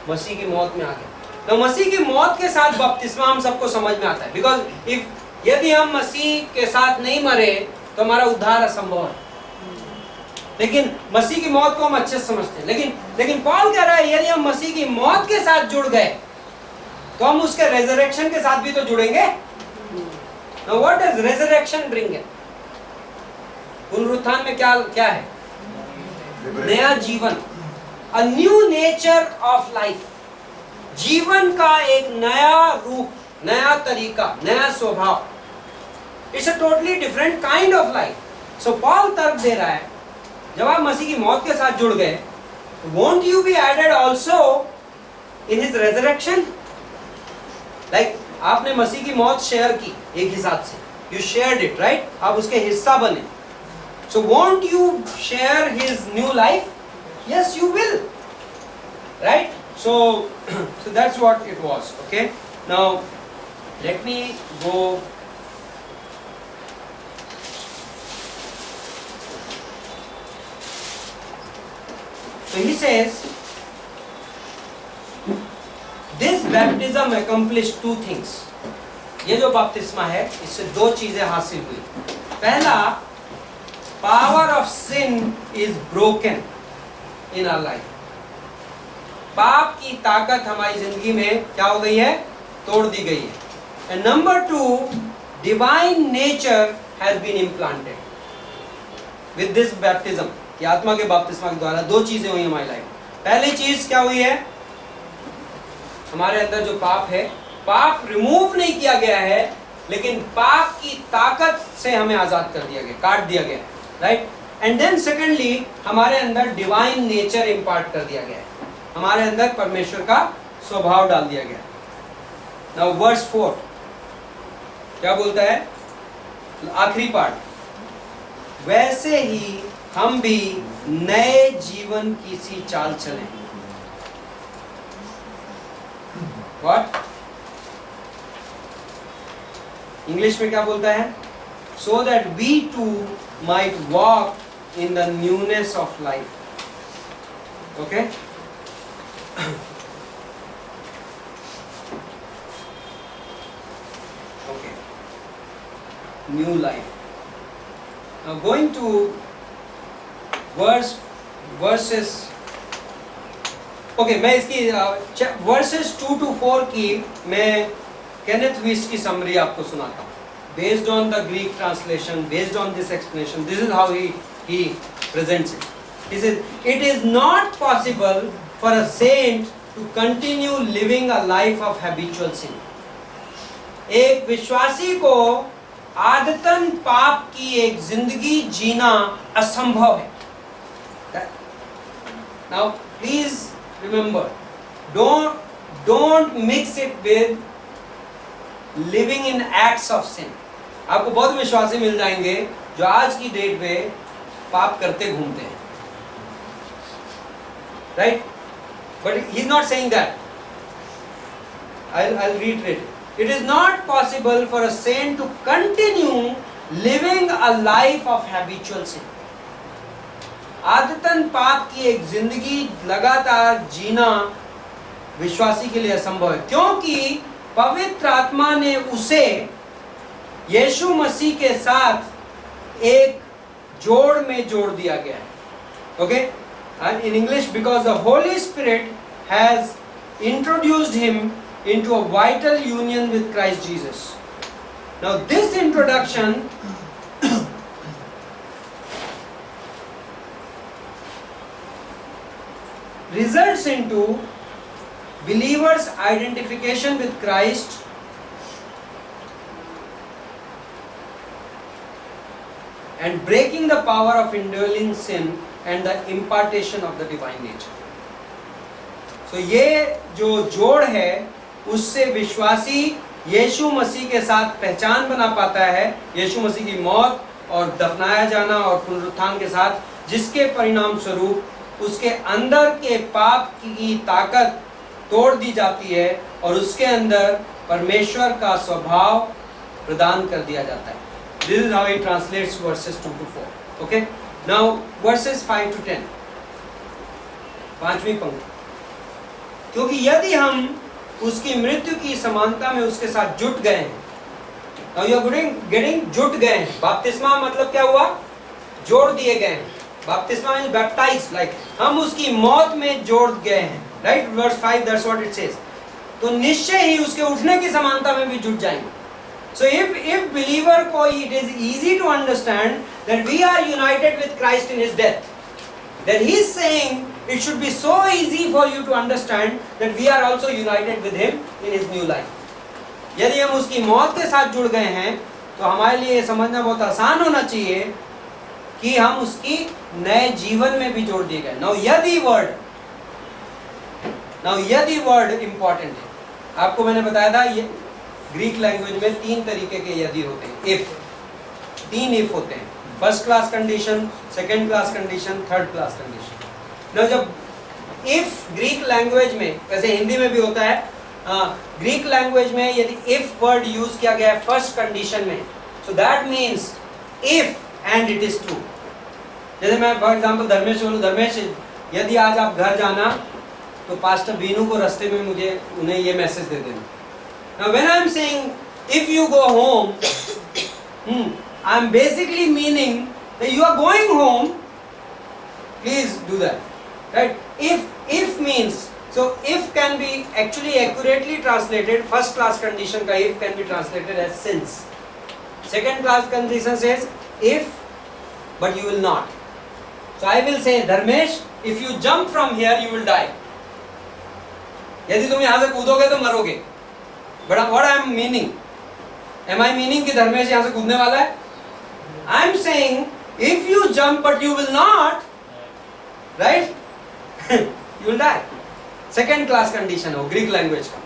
मसीह की मौत में आ गया। तो मसीह की मौत के साथ बपतिस्मा हम सबको समझ में आता है, बिकॉज यदि हम मसीह के साथ नहीं मरे तो हमारा उद्धार असंभव है। लेकिन मसीह की मौत को हम अच्छे से समझते हैं, लेकिन पॉल कह रहा है यदि हम मसीह की मौत के साथ जुड़ गए तो हम उसके रेजरेक्शन के साथ भी तो जुड़ेंगे। Now what does resurrection bring in? पुनरुत्थान में क्या क्या है? नया जीवन, a new nature of life, जीवन का एक नया रूप, नया तरीका, नया स्वभाव। It's a totally different kind of life. So Paul तर्क दे रहा है, जब आप मसीह की मौत के साथ जुड़ गए, won't you be added also in his resurrection? Like आपने मसीह की मौत शेयर की एक हिसाब से, you shared it, right? आप उसके हिस्सा बने। So won't you share his new life? Yes, you will, right? So that's what it was. Okay. Now let me go. So he says, this baptism accomplished two things. ये जो बपतिस्मा है, इससे दो चीजें हासिल हुई। पहला, power of sin is broken in our life. पाप की ताकत हमारी जिंदगी में क्या हो गई है? तोड़ दी गई है। And number two, divine nature has been implanted with this baptism. ये आत्मा के बपतिस्मा के द्वारा दो चीजें हुई हमारी लाइफ। पहली चीज क्या हुई है? हमारे अंदर जो पाप है, पाप रिमूव नहीं किया गया है, लेकिन पाप की ताकत से हमें आजाद कर दिया गया, काट दिया गया, राइट? एंड देन सेकेंडली, हमारे अंदर डिवाइन नेचर इम्पार्ट कर दिया गया है, हमारे अंदर परमेश्वर का स्वभाव डाल दिया गया। नाउ वर्स 4 क्या बोलता है? आखिरी पार्ट, वैसे ही हम भी नए जीवन की सी चाल चलें। What? इंग्लिश में क्या बोलता है? So that we too might walk in the newness of life. Okay? Okay. New life. Now going to verses. Okay, मैं इसकी वर्सेस 2 to 4 की मैं केनेथ विस्ट की समरी आपको सुनाता हूँ। Based on the Greek translation, based on this explanation, this is how he presents it. He says, it is not possible for a saint to continue living a life of habitual sin. एक विश्वासी को आदतन पाप की एक जिंदगी जीना असंभव है। Now, please remember, don't mix it with living in acts of sin. आपको बहुत विश्वासी मिल जाएंगे जो आज की डेट में पाप करते घूमते हैं, right? But he's not saying that. I'll reiterate. It is not possible for a saint to continue living a life of habitual sin. आदतन पाप की एक जिंदगी लगातार जीना विश्वासी के लिए असंभव है, क्योंकि पवित्र आत्मा ने उसे यीशु मसीह के साथ एक जोड़ में जोड़ दिया गया है। Okay? And in English, because the Holy Spirit has introduced him into a vital union with Christ Jesus. Now this introduction results into believers' identification with Christ and breaking the power of indwelling sin and the impartation of the divine nature. So ये जो जोड़ है उससे विश्वासी यीशु मसीह के साथ पहचान बना पाता है, यीशु मसीह की मौत और दफनाया जाना और पुनरुत्थान के साथ, जिसके परिणाम स्वरूप उसके अंदर के पाप की ताकत तोड़ दी जाती है और उसके अंदर परमेश्वर का स्वभाव प्रदान कर दिया जाता है. This is how he translates verses 2 to 4. Okay? Now verses 5 to 10. पांचवी पंक्ति. क्योंकि यदि हम उसकी मृत्यु की समानता में उसके साथ जुट गए हैं. Now you are getting जुट गए हैं. बपतिस्मा मतलब क्या हुआ? जोड़ दिए गए हैं. बपतिस्मा means baptized, like हम उसकी मौत में जोड़ गए हैं. Right? Verse 5, that's what it says. तो निश्चय ही उसके उठने की समानता में भी जुट जाएंगे. So if believer को it is easy to understand that we are united with Christ in his death, then he is saying it should be so easy for you to understand that we are also united with him in his new life. यदि हम उसकी मौत के साथ जुड़ गए हैं तो हमारे लिए ये समझना बहुत आसान होना चाहिए कि हम उसकी नए जीवन में भी जोड़ दिए गए. Now यदि वर्ड इंपॉर्टेंट है. आपको मैंने बताया था ये ग्रीक लैंग्वेज में 3 तरीके के यदि होते हैं. इफ, 3 इफ होते हैं. First class condition, second class condition, third class condition. ना जब इफ ग्रीक लैंग्वेज में, वैसे हिंदी में भी होता है, ग्रीक लैंग्वेज में यदि इफ वर्ड यूज किया गया है फर्स्ट कंडीशन में, so that means if and it is true. जैसे मैं फॉर एग्जांपल धर्मेश बोलूं, धर्मेश यदि आज आप घर जाना तो पास्टर बीनू को रास्ते में मुझे उन्हें ये मैसेज दे देना. Now when I am saying if you go home, I am basically meaning that you are going home. Please do that, right? If means, so if can be actually accurately translated. First class condition ka if can be translated as since. Second class condition says if, but you will not. So I will say Dharmesh, if you jump from here you will die. यदि तुम यहाँ से कूदोगे तो मरोगे. But what I am meaning? Am I meaning कि धर्मेश यहाँ से कूदने वाला है? I am saying if you jump but you will not, right? You will die. Second class condition हो Greek language का,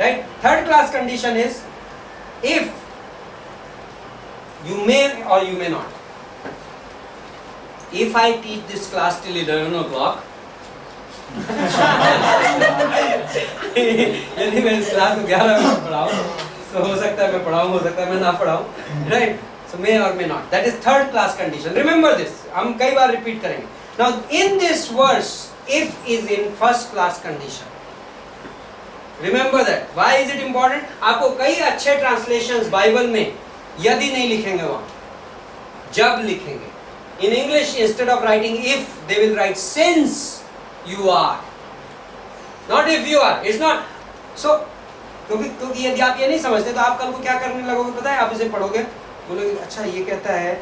right? Third class condition is if you may or you may not. If I teach this class till 11 o'clock, यदि मैं इस class को 11 बजे पढ़ाऊं तो हो सकता है मैं पढ़ाऊं, हो सकता है मैं ना पढ़ाऊं. राइट? सो मे और may not. That is third class condition. Remember this. हम कई बार रिपीट करेंगे. Now in this verse if is in first class condition. Remember that. Why is it important? आपको कई अच्छे ट्रांसलेशंस बाइबल में यदि नहीं लिखेंगे, वहां जब लिखेंगे. In English instead of writing if they will write since you are, not if you are. It's not so. क्योंकि यदि आप ये नहीं समझते तो आप कल को क्या करने लगोगे पता है? आप इसे पढ़ोगे, बोलोगे अच्छा ये कहता है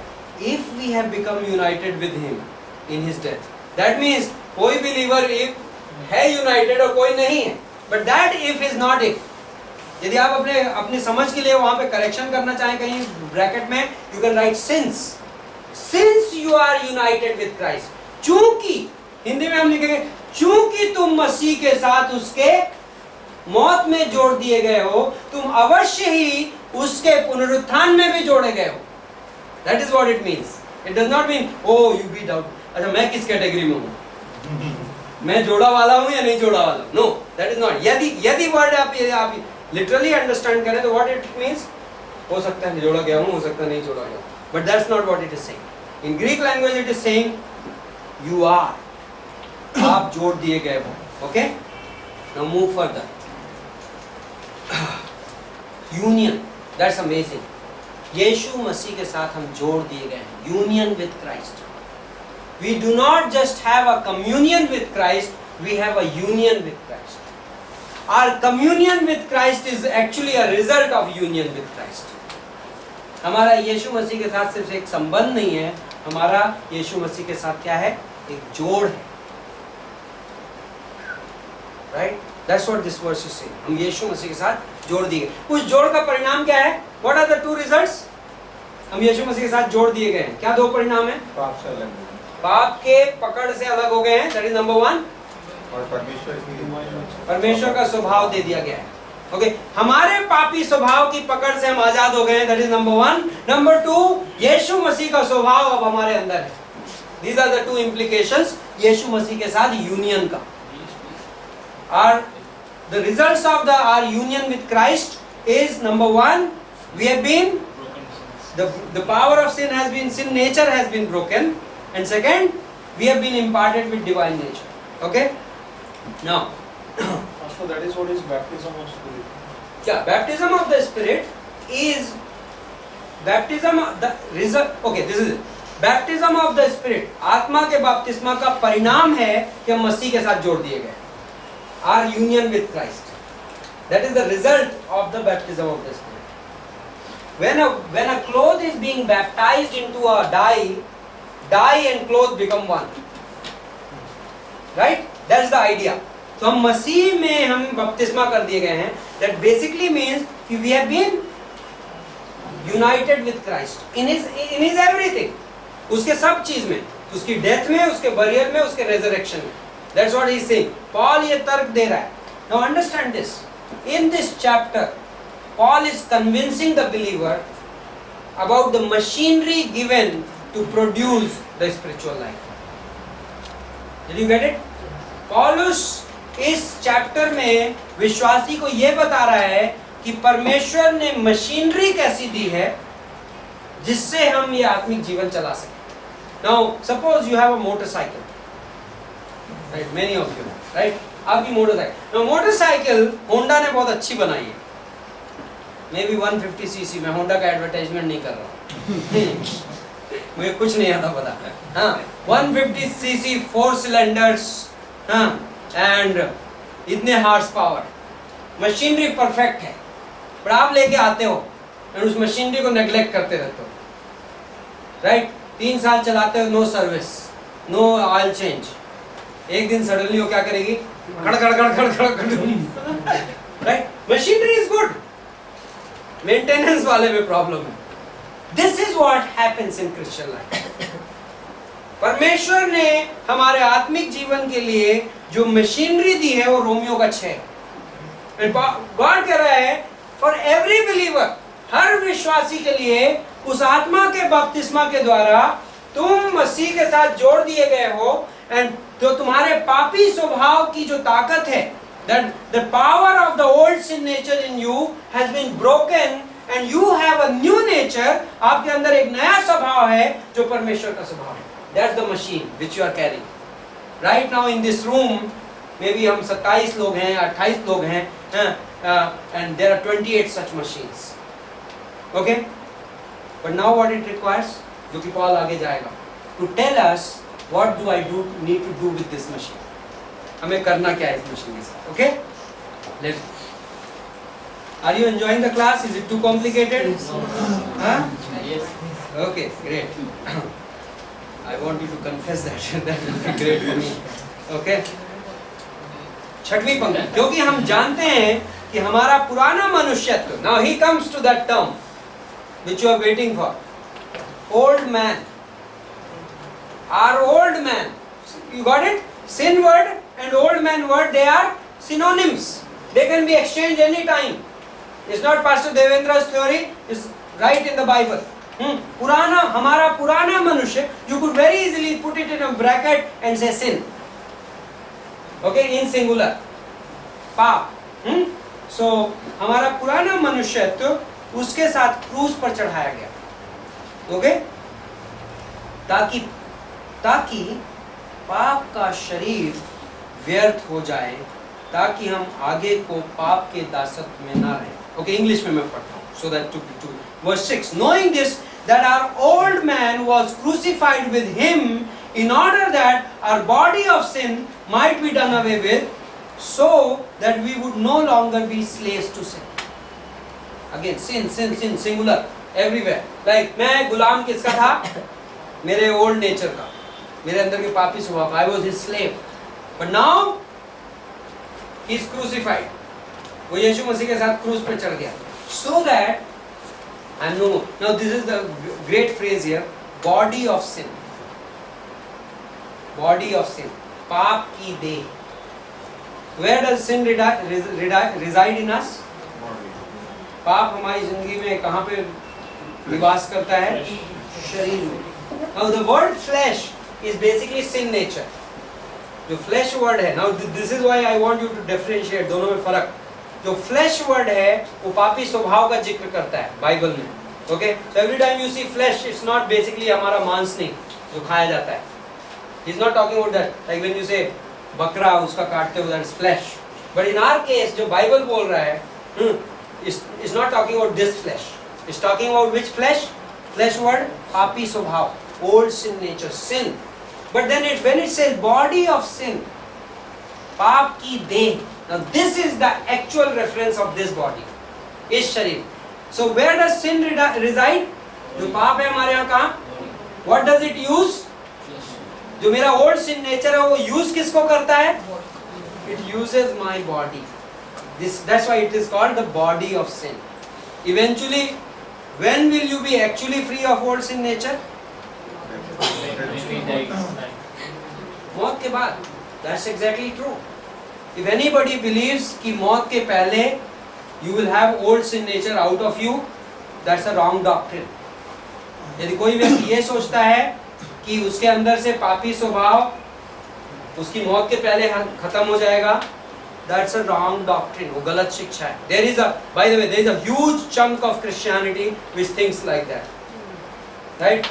if we have become united with him in his death. That means कोई believer if है united और कोई नहीं है. But that if is not if. यदि आप अपने समझ के लिए वहां पे करेक्शन करना चाहें कहीं ब्रैकेट में, you can write since you are united with Christ. चूंकि हिंदी में हम लिखेंगे चूंकि तुम मसीह के साथ उसके मौत में जोड़ दिए गए हो, तुम अवश्य ही उसके पुनरुत्थान में भी जोड़े गए हो. That is what it means. It does not mean oh you be doubt. अच्छा मैं किस कैटेगरी में हूं? मैं जोड़ा वाला हूं या नहीं जोड़ा वाला? No, that is not. यदि वर्ड आप लिटरली अंडरस्टैंड करें तो व्हाट इट मींस, हो सकता है जोड़ा गया हूं, हो सकता है नहीं जोड़ा गया. But that's not what it is saying. In Greek language it is saying you are. आप जोड़ दिए गए हो. Okay, now move further. Union, that's amazing. Yeshu Masih के साथ हम जोड़ दिए गए हैं. Union with Christ. We do not just have a communion with Christ, we have a union with Christ. Our communion with Christ is actually a result of union with Christ. हमारा यीशु मसीह के साथ सिर्फ एक संबंध नहीं है, हमारा यीशु मसीह के साथ क्या है? एक जोड़ है. Right? That's what this verse is saying. हम यीशु मसीह के साथ जोड़ दिए. उस जोड़ का परिणाम क्या है? What are the 2 results? हम यीशु मसीह के साथ जोड़ दिए गए हैं. क्या 2 परिणाम है? पाप से अलग. पाप के पकड़ से अलग हो गए हैं. That is number 1. और परमेश्वर का स्वभाव दे दिया गया है. ओके हमारे पापी स्वभाव की पकड़ से हम आजाद हो गए हैं, दैट इज नंबर 1. नंबर 2, यीशु मसीह का स्वभाव अब हमारे अंदर है. दीज आर द 2 implications यीशु मसीह के साथ यूनियन का. Our the results of our union with Christ is number 1, we have been the power of sin nature has been broken, and second, we have been imparted with divine nature. Okay, now So that is what is baptism of spirit. yeah, baptism of the spirit is baptism the result. Okay, this is it. Baptism of the spirit आत्मा के बपतिस्मा का परिणाम है कि हम मसीह के साथ जोड़ दिए गए. Our union with Christ, that is the result of the baptism of the spirit. When a cloth is being baptized into a dye and cloth become one, right? That's the idea. तो हम मसीह में हम बपतिस्मा कर दिए गए हैं. That basically means कि we have been united with Christ in his everything. उसके सब चीज में, उसकी डेथ में, उसके बरियल में, उसके रेजरेक्शन में. That's what he is saying. Paul ये तर्क दे रहा है. Now understand this. In this chapter, Paul is convincing the believer about the machinery given to produce the spiritual life. Did you get it? Paulus इस chapter में विश्वासी को यह बता रहा है कि परमेश्वर ने मशीनरी कैसी दी है जिससे हम ये आत्मिक जीवन चला सकें. Now suppose you have a motorcycle, right? Many of you, right? आपकी मोटरसाइकिल. Now मोटरसाइकिल होंडा ने बहुत अच्छी बनाई है. May be 150 CC. मैं होंडा का एडवर्टाइजमेंट नहीं कर रहा. मुझे कुछ नहीं आता पता. हाँ 150 सीसी 4 सिलेंडर्स, हाँ, एंड इतने हार्स पावर. मशीनरी परफेक्ट है, पर आप लेके आते हो और उस मशीनरी को नेग्लेक्ट करते रहते हो, राइट? 3 साल चलाते हो, no service, no oil change. एक दिन सडनली वो क्या करेगी? खड़ खड़ खड़ खड़ खड़ खड़, right? Machinery is good, maintenance वाले में प्रॉब्लम है. This is what happens in Christian life. परमेश्वर ने हमारे आत्मिक जीवन के लिए जो मशीनरी दी है वो रोमियो का 6. गॉड कह रहा है फॉर एवरी बिलीवर, हर विश्वासी के लिए उस आत्मा के बपतिस्मा के द्वारा तुम मसीह के साथ जोड़ दिए गए हो. एंड जो तुम्हारे पापी स्वभाव की जो ताकत है, that the power of the old sin nature in you has been broken and you have a new nature. आपके अंदर एक नया स्वभाव है जो परमेश्वर का स्वभाव है. That's the machine which you are carrying. Right now in this room, maybe हम 27 लोग हैं, 28 लोग हैं, and there are 28 such machines. Okay? But now what it requires, जो कि Paul आगे जाएगा, to tell us what do I need to do with this machine. हमें करना क्या है इस मशीन के साथ. Okay? Let's. Are you enjoying the class? Is it too complicated? Huh? Yes. Okay, great. I want you to confess that. That will be great for me. Okay? छठवीं पंक्ति, क्योंकि हम जानते हैं कि हमारा पुराना मनुष्यत्व. Now he comes to that term which you are waiting for. Old man. Our old man. You got it? Sin word and old man word, they are synonyms. They can be exchanged any time. It's not Pastor Devendra's theory. It's right in the Bible. पुराना, हमारा पुराना मनुष्य, you could very easily put it in a bracket and say sin. Okay, in singular. पाप. So हमारा पुराना मनुष्यत्व उसके साथ क्रूस पर चढ़ाया गया. Okay? ताकि पाप का शरीर व्यर्थ हो जाए, ताकि हम आगे को पाप के दासत्व में ना रहें. Okay, इंग्लिश में मैं पढ़ता हूँ. So that to verse 6, knowing this, that our old man was crucified with him, in order that our body of sin might be done away with, so that we would no longer be slaves to sin. Again, sin, singular, everywhere. Like मैं गुलाम किसका था? मेरे old nature का, मेरे अंदर के पापी स्वभाव का. I was his slave. But now he is crucified. वो यीशु मसीह के साथ क्रूस पर चढ़ गया. So that I am no more. Now this is the great phrase here. Body of sin. Body of sin. पाप की देह. Where does sin reside in us? पाप हमारी जिंदगी में कहाँ पे निवास करता है? शरीर में. Now the word flesh is basically sin nature. जो flesh word है, now this is why I want you to differentiate दोनों में फर्क. जो flesh word है वो पापी स्वभाव का जिक्र करता है बाइबल में. Okay, so every time you see flesh, it's not basically हमारा मांस नहीं जो खाया जाता है. He's not talking about that. Like when you say बकरा उसका काटते हो, that's flesh. But in our case जो बाइबल बोल रहा है, is not talking about this flesh. It's talking about which flesh? Flesh word पापी स्वभाव, old sin nature, sin. But then when it says body of sin, पाप की देह. Now this is the actual reference of this body, इस शरीर. So where does sin reside? जो पाप है हमारे यहाँ कहाँ? What does it use? जो मेरा old sin nature है वो use किसको करता है? It uses my body. That's why it is called the body of sin. Eventually, when will you be actually free of old sin nature? मौत के बाद. That's exactly true. If anybody believes कि मौत के पहले you will have old sin nature out of you, that's a wrong doctrine. यदि कोई व्यक्ति ये सोचता है कि उसके अंदर से पापी स्वभाव उसकी मौत के पहले खत्म हो जाएगा, that's a wrong doctrine. वो गलत शिक्षा है. There is a, by the way, there is a huge chunk of Christianity which thinks like that, right?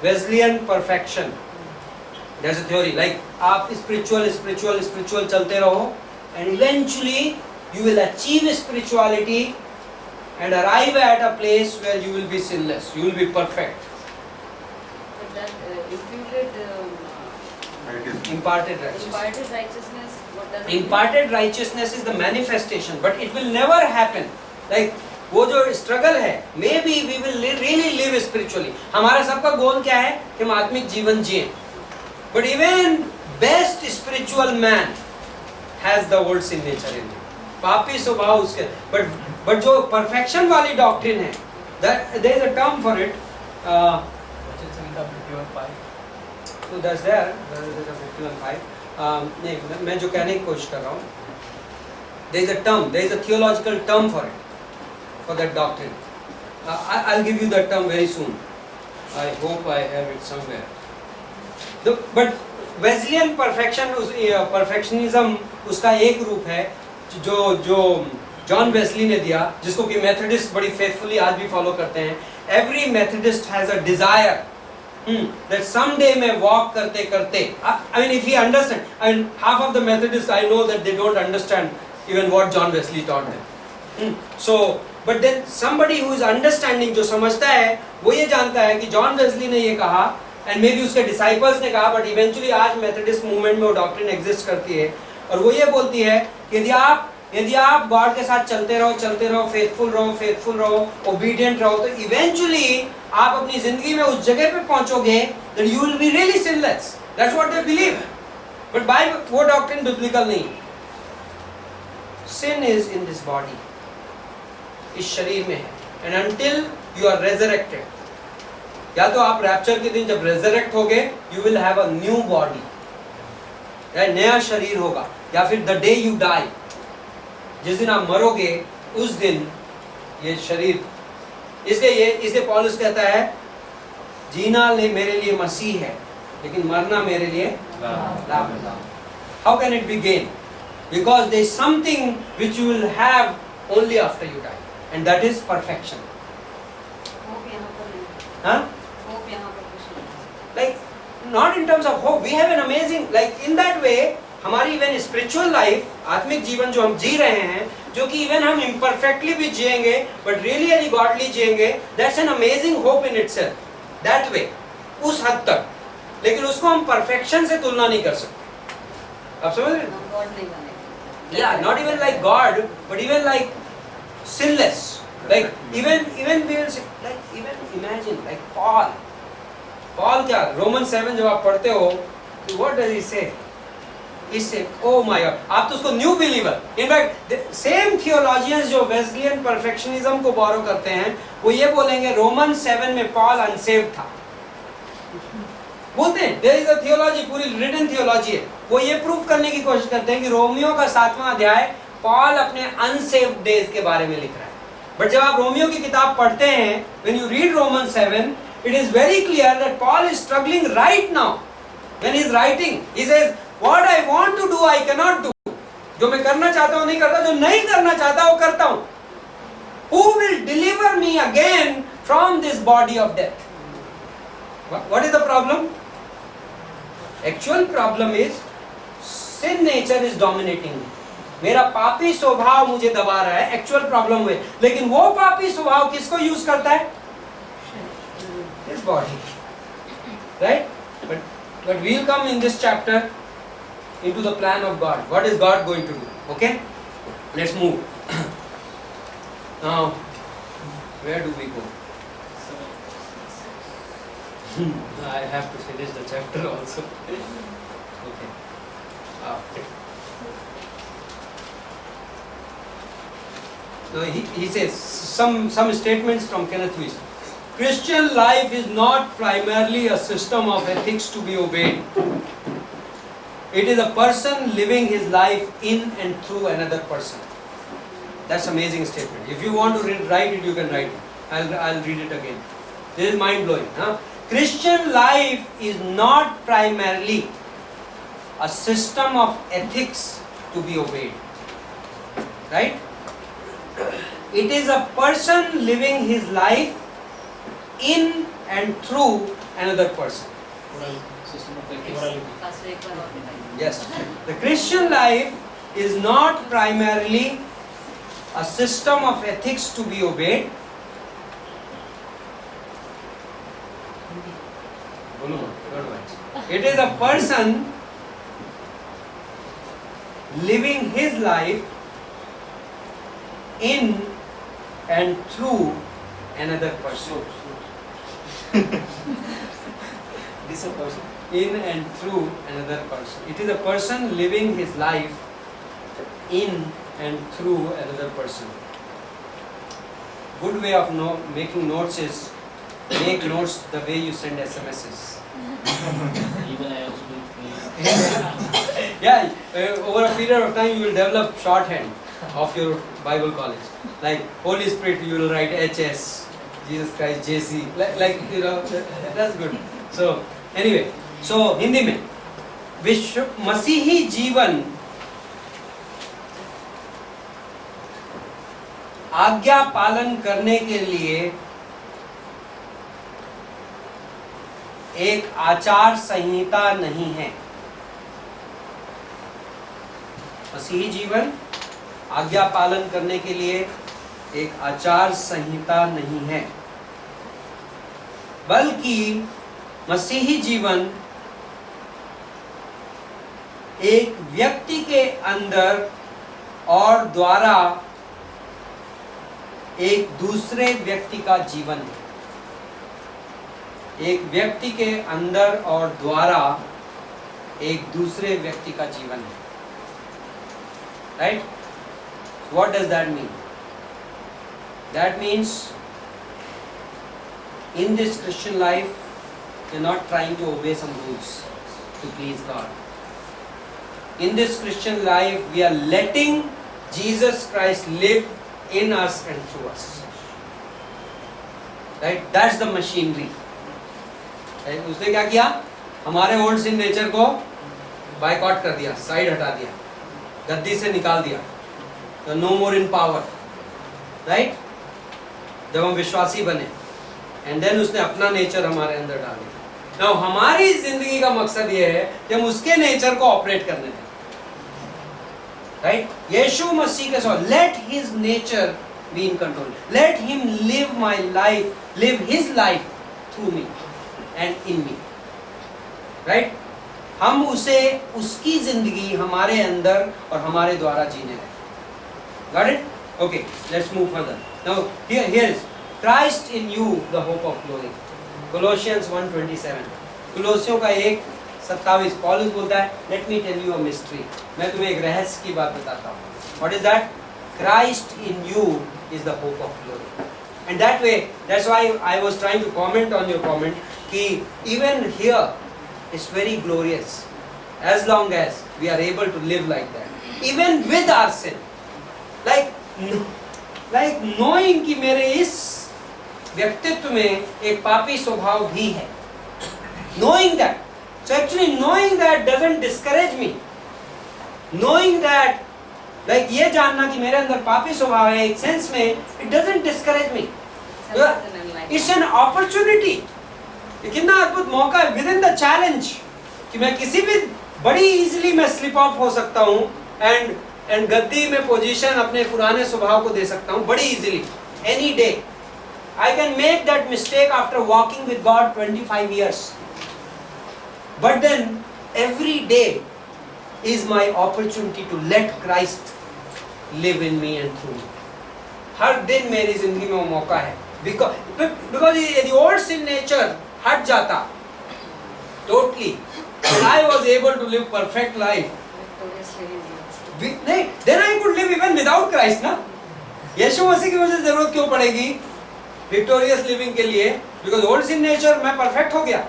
Wesleyan perfection. There's a theory like आप spiritual चलते रहो and eventually you will achieve spirituality and arrive at a place where you will be sinless, you will be perfect. But that Imparted righteousness. imparted righteousness, what does it mean? Imparted righteousness is the manifestation, but it will never happen. Like वो जो struggle है, maybe we will really live spiritually. हमारा सबका गोल क्या है कि हम आत्मिक जीवन जिए. But even best spiritual man has the old sin nature in him. पापी स्वभाव उसके. But जो perfection वाली doctrine है, that there is a term for it. So that's there is a 51.5. नहीं, मैं जो कहने की कोशिश कर रहा हूँ, there is a term, there is a theological term for it, for that doctrine. I'll give you that term very soon. I hope I have it somewhere. But Wesleyan perfectionism उसका एक रूप है जो जॉन वेस्ली ने दिया, जिसको कि Methodist बड़ी फेथफुली आज भी फॉलो करते हैं. Every Methodist has a desire that someday मैं walk करते करते, I mean if he understand, I mean half of the Methodists I know that they don't understand even what John Wesley taught them. So but then somebody who is understanding, जो समझता है, वो ये जानता है कि जॉन वेस्ली ने ये कहा and maybe उसके disciples ने कहा, but eventually आज Methodist movement में वो doctrine exist करती है और वो ये बोलती है कि यदि आप गॉड के साथ चलते रहो, फेथफुल रहो, ओबीडिएंट रहो, तो इवेंचुअली आप अपनी जिंदगी में उस जगह पे पहुंचोगे that you will be really sinless. That's what they believe. But Bible वो डॉक्ट्रिन बिब्लिकल नहीं. Sin is in this body. इस शरीर में है. And until you are resurrected, या तो आप रैप्चर के दिन जब resurrect होगे, you will have a new body. नया शरीर होगा, या फिर the day you die, जिस दिन आप मरोगे उस दिन ये शरीर, इसलिए पौलुस कहता है जीना मेरे लिए मसीह है लेकिन मरना मेरे लिए लाभ है. How can it be gain? Because there is something which you will have only after you die, and that is perfection. Hope यहाँ पर नहीं. Huh? Hope यहाँ पर कुछ नहीं. Like not in terms of hope, we have an amazing, like in that way हमारी even spiritual life, आत्मिक जीवन जो हम जी रहे हैं, जो कि इवन हम इम्परफेक्टली भी जिएंगे बट रियली गॉडली जिएंगे, that's an amazing hope in itself. That way, उस हद तक. लेकिन उसको हम परफेक्शन से तुलना नहीं कर सकते. आप समझ रहे हैं? हम God नहीं बनेंगे. Yeah, not even like God, but even like sinless. Like even we will say, like even imagine like Paul क्या Romans 7 जब आप पढ़ते हो, what does he say? इससे oh my God, आप तो उसको new believer. In fact same theologians जो वेस्लियन परफेक्शनिज्म को बोरो करते हैं, वो ये बोलेंगे रोमन 7 में पॉल अनसेव्ड था. बोलते हैं देयर इज अ थियोलॉजी, पूरी रिटन थियोलॉजी है. वो ये प्रूव करने की कोशिश करते हैं कि रोमियो का 7वां अध्याय पॉल अपने अनसेव्ड डेज के बारे में लिख रहा है. बट जब आप रोमियो की किताब पढ़ते हैं, when you read Romans 7, it is very clear that Paul is struggling right now. When he is writing, he says, what I want to do, I cannot do. जो मैं करना चाहता हूँ नहीं करता, जो नहीं करना चाहता वो करता हूँ. Who will deliver me again from this body of death? What is the problem? Actual problem is sin nature is dominating me. मेरा पापी स्वभाव मुझे दबा रहा है, एक्चुअल प्रॉब्लम हुए. लेकिन वो पापी स्वभाव किसको यूज करता है? His body, right? But we'll come in this chapter into the plan of God. What is God going to do? Okay, let's move. Now, where do we go? I have to finish the chapter also. Okay. So he says some statements from Kenneth Wuest. Christian life is not primarily a system of ethics to be obeyed. It is a person living his life in and through another person. That's an amazing statement. If you want to write it, you can write it. I'll read it again. This is mind blowing. Huh? Christian life is not primarily a system of ethics to be obeyed. Right? It is a person living his life in and through another person. System of morality. पास एक बार और बताइए. Yes. The Christian life is not primarily a system of ethics to be obeyed. It is a person living his life in and through another person. This a person. In and through another person. It is a person living his life in and through another person. Good way of making notes is make notes the way you send SMSs. Even I also do. Yeah, over a period of time you will develop shorthand of your Bible college. Like Holy Spirit, you will write HS, Jesus Christ, JC. Like you know, that's good. So anyway, so Hindi में विश्व मसीही जीवन आज्ञा पालन करने के लिए एक आचार संहिता नहीं है. मसीही जीवन आज्ञा पालन करने के लिए एक आचार संहिता नहीं है, बल्कि मसीही जीवन एक व्यक्ति के अंदर और द्वारा एक दूसरे व्यक्ति का जीवन है. एक व्यक्ति के अंदर और द्वारा एक दूसरे व्यक्ति का जीवन है. Right? What does that mean? That means in this Christian life, you're not trying to obey some rules to please God. In this Christian life, we are letting Jesus Christ live in us and through us. Right? That's the machinery. Right? उसने क्या किया? हमारे old सिन nature को boycott कर दिया, side हटा दिया, गद्दी से निकाल दिया. तो नो मोर इन पावर. राइट? जब हम विश्वासी बने एंड देन उसने अपना नेचर हमारे अंदर डाल दिया. नाउ हमारी जिंदगी का मकसद ये है कि हम उसके नेचर को ऑपरेट करने दें. राइट? यीशु मसीह के साथ late his nature be in control. Let him live my life, live his life through me and in me. Right? हम उसे उसकी जिंदगी हमारे अंदर और हमारे द्वारा जीने दें. Got it? Okay, let's move further. Now here is Christ in you, the hope of glory. Colossians 1:27. कुलोसियों का 1:27 पौलुस बोलता है, Let me tell you a mystery. मैं तुम्हें एक रहस्य की बात बताता हूँ. What is that? Christ in you is the hope of glory. And that way, that's why I was trying to comment on your comment कि even here it's very glorious as long as we are able to live like that, even with our sin. Like like knowing कि मेरे इस व्यक्तित्व में एक पापी स्वभाव भी है. Knowing that. So actually knowing that doesn't discourage me. Knowing that, like ये जानना कि मेरे अंदर पापी स्वभाव है एक सेंस में, it doesn't discourage me. It's an opportunity. ये कितना अद्भुत मौका है within the challenge कि मैं किसी भी बड़ी easily मैं slip off हो सकता हूँ and गद्दी में पोजीशन अपने पुराने स्वभाव को दे सकता हूँ बड़ी easily any day. I can make that mistake after walking with God 25 years. But then every day is my opportunity to let Christ live in me and through me. हर दिन मेरी जिंदगी में वो मौका है. Because the old sin nature हट जाता totally, and I was able to live perfect life. Then I could live even without Christ, ना? यीशु मसीह की मुझे जरूरत क्यों पड़ेगी victorious living के लिए? Because old sin nature मैं perfect हो गया.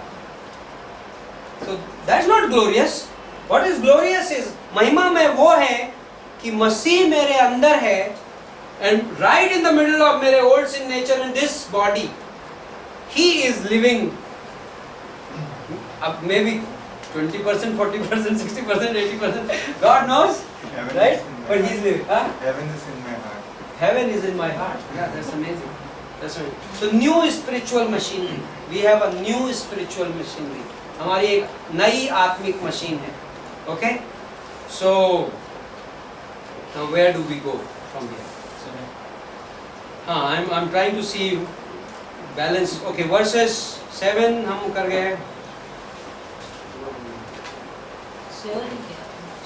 So that's not glorious. What is glorious is महिमा में वो है कि मसीह मेरे अंदर है and right in the middle of मेरे old sin nature in this body, he is living. अब maybe 20%, 40%, 60%, 80%. God knows, Heaven right? is in my But he's living. Huh? Heaven is in my heart. Heaven is in my heart. Yeah, that's amazing. That's right. So new spiritual machinery. We have a new spiritual machinery. हमारी एक नई आत्मिक machine है. Okay? So now where do we go from here? I'm trying to see balance. Okay, verses 7 हम कर गए.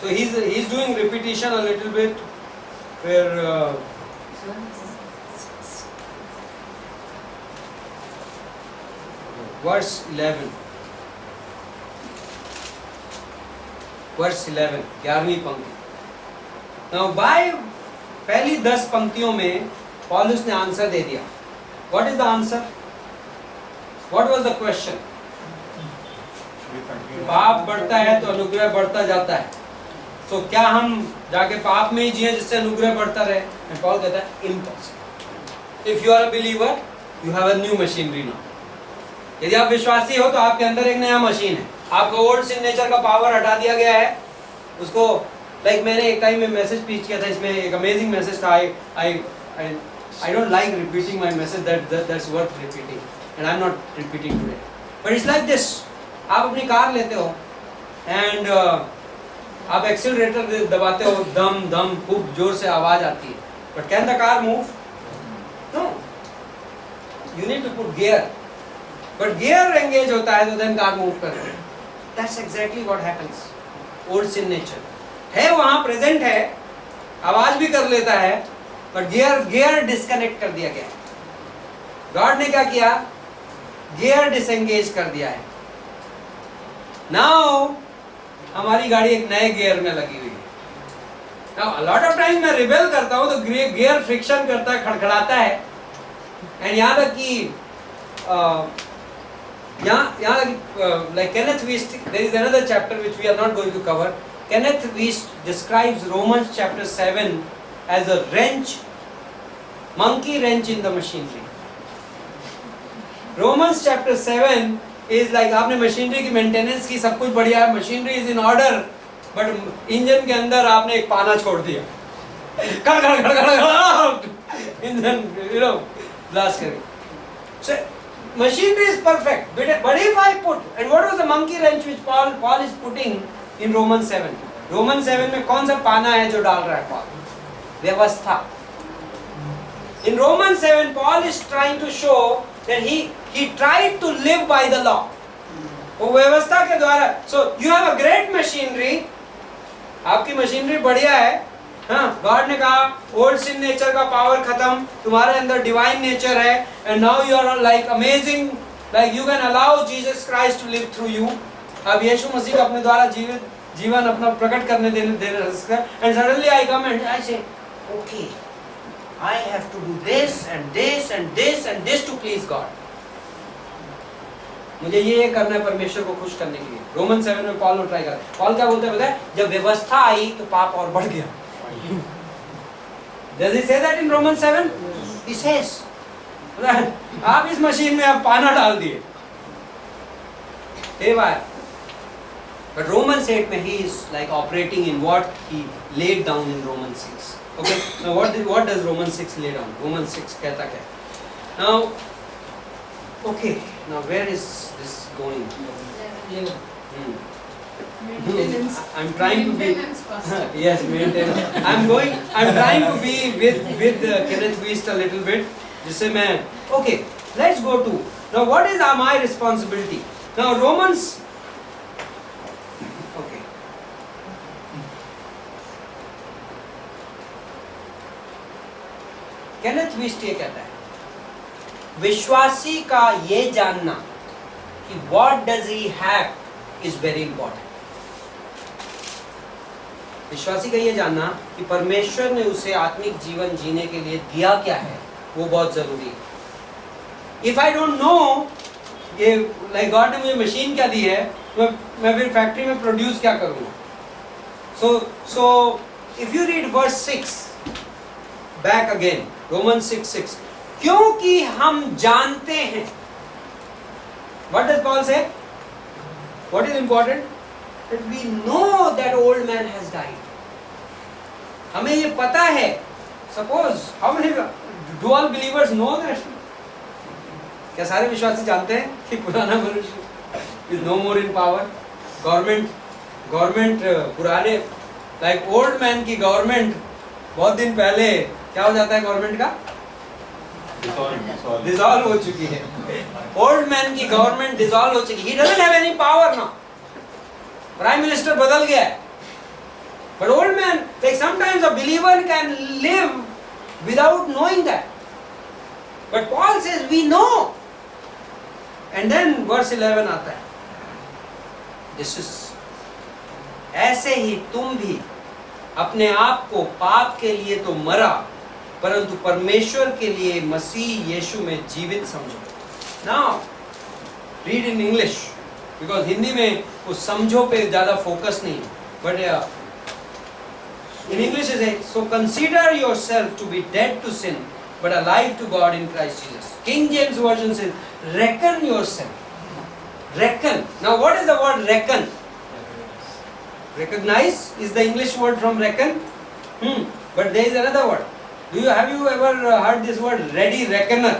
So he's doing repetition a little bit where verse 11. Verse 11, 11वीं पंक्ति. Now by पहली 10 पंक्तियों में पौलुस ने आंसर दे दिया. What is the answer? What was the question? पाप बढ़ता है तो अनुग्रह बढ़ता जाता है. तो क्या हम जाके पाप में ही जिए जिससे अनुग्रह बढ़ता रहे? And Paul कहता है impossible. If you are a believer, you have a new machinery now. यदि आप विश्वासी हो तो आपके अंदर एक नया मशीन है. आपका ओल्ड सिन नेचर का पावर हटा दिया गया है. उसको मैंने एक टाइम में मैसेज पीच किया था. इसमें एक अमेजिंग मैसेज था. I don't like repeating my message. That's worth repeating, and I'm not repeating today. But it's like this. आप अपनी कार लेते हो and आप एक्सीलरेटर दबाते हो, दम दम खूब जोर से आवाज आती है. But can the car move? No. You need to put gear. But gear engage होता है तो then car move करता है. That's exactly what happens. Old sin nature है वहाँ present है, आवाज भी कर लेता है, but gear disconnect कर दिया गया. God ने क्या किया? Gear disengage कर दिया है. Now हमारी गाड़ी एक नए गियर में लगी हुई है. Now a lot of time मैं रिबेल करता हूँ तो गियर फ्रिक्शन करता है, खड़खड़ाता है. And यहाँ तक कि like Kenneth Wuest, there is another chapter which we are not going to cover. Kenneth Wuest describes Romans chapter 7 as a wrench, monkey wrench in the machinery. Romans chapter 7 is like आपने machinery की maintenance की, सब कुछ बढ़िया है, machinery is in order, but engine के अंदर आपने एक पाना छोड़ दिया. खड़ खड़ खड़ खड़ इंजन ब्लास्ट करें. So machinery is perfect, but if I put, and what was the monkey wrench which Paul is putting in Romans 7? Romans 7 में कौन सा पाना है जो डाल रहा है Paul? व्यवस्था. In Romans 7 Paul is trying to show that he tried to live by the law. वो व्यवस्था के द्वारा. So you have a great machinery, आपकी मशीनरी बढ़िया है. हाँ, गॉड ने कहा ओल्ड सिन नेचर का पावर खत्म, तुम्हारे अंदर डिवाइन नेचर है, and now you are like amazing, like you can allow Jesus Christ to live through you. अब यीशु मसीह को अपने द्वारा जीवन अपना प्रकट करने देने सकता है. And suddenly I come and I say, okay, I have to do this and this and this and this to please God. मुझे ये करना है परमेश्वर को खुश करने के लिए. रोमन 7 में पॉल ट्राई कर. पॉल क्या बोलता है पता है? जब व्यवस्था आई तो पाप और बढ़ गया. Does he say that in Romans 7? He says that आप इस मशीन में आप पाना डाल दिए, haywire. But Romans 8 में he is like operating in what he laid down in Romans 6. Okay. Now what does Romans 6 lay down? Romans 6 कहता क्या? Now, okay. Now where is this going? Maintenance. I'm trying to be. Maintenance pastor. Yes, maintenance. I'm trying to be with Kenneth Wiest a little bit. जिससे मैं. Okay. Let's go to. Now what is my responsibility? Now Romans. Okay. Kenneth Wiest ये कहता है, विश्वासी का ये जानना कि what does he have is very important. विश्वासी का ये जानना कि परमेश्वर ने उसे आत्मिक जीवन जीने के लिए दिया क्या है, वो बहुत जरूरी है. If I don't know ये like God ने मुझे मशीन क्या दी है, मैं फिर फैक्ट्री में प्रोड्यूस क्या करूँगा. So if you read verse 6 back again, Romans 6:6, क्योंकि हम जानते हैं. What does Paul say? What is important? That we know that old man has died. हमें ये पता है. Suppose how many do all believers know that? क्या सारे विश्वासी जानते हैं कि पुराना मनुष्य is no more in power? Government पुराने like old man की गवर्नमेंट बहुत दिन पहले क्या हो जाता है गवर्नमेंट का? डिसॉल्व हो चुकी है. ओल्ड मैन की गवर्नमेंट डिसॉल्व हो चुकी. He doesn't have any power now. Prime minister बदल गया है. But old man, like sometimes a believer can live without knowing that. But Paul says we know. And then verse 11 आता है, this is ऐसे ही तुम भी अपने आप को पाप के लिए तो मरा, परंतु परमेश्वर के लिए मसीह यीशु में जीवित समझो. Now read in English, because Hindi में उस समझो पे ज्यादा फोकस नहीं है. But in English is so consider yourself to be dead to sin but alive to God in Christ Jesus. King James version says reckon yourself. Reckon. Now what is the word reckon? Recognize is the English word from reckon. But there is another word. Have you ever heard this word ready reckoner?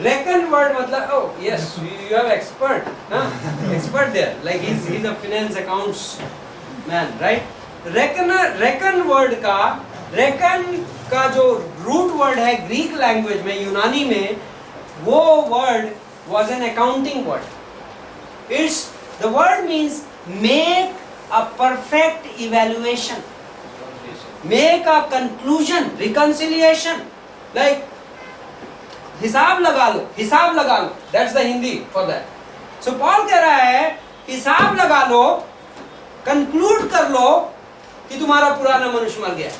Reckon word मतलब, oh yes, you have expert, expert there. Like he's a finance accounts man, right? Reckon word का जो root word है Greek language में, यूनानी में, वो word was an accounting word. The word means make a perfect evaluation, make a conclusion, reconciliation. Like हिसाब लगा लो. That's the Hindi for that. So Paul कह रहा है हिसाब लगा लो, conclude कर लो कि तुम्हारा पुराना मनुष्य मर गया.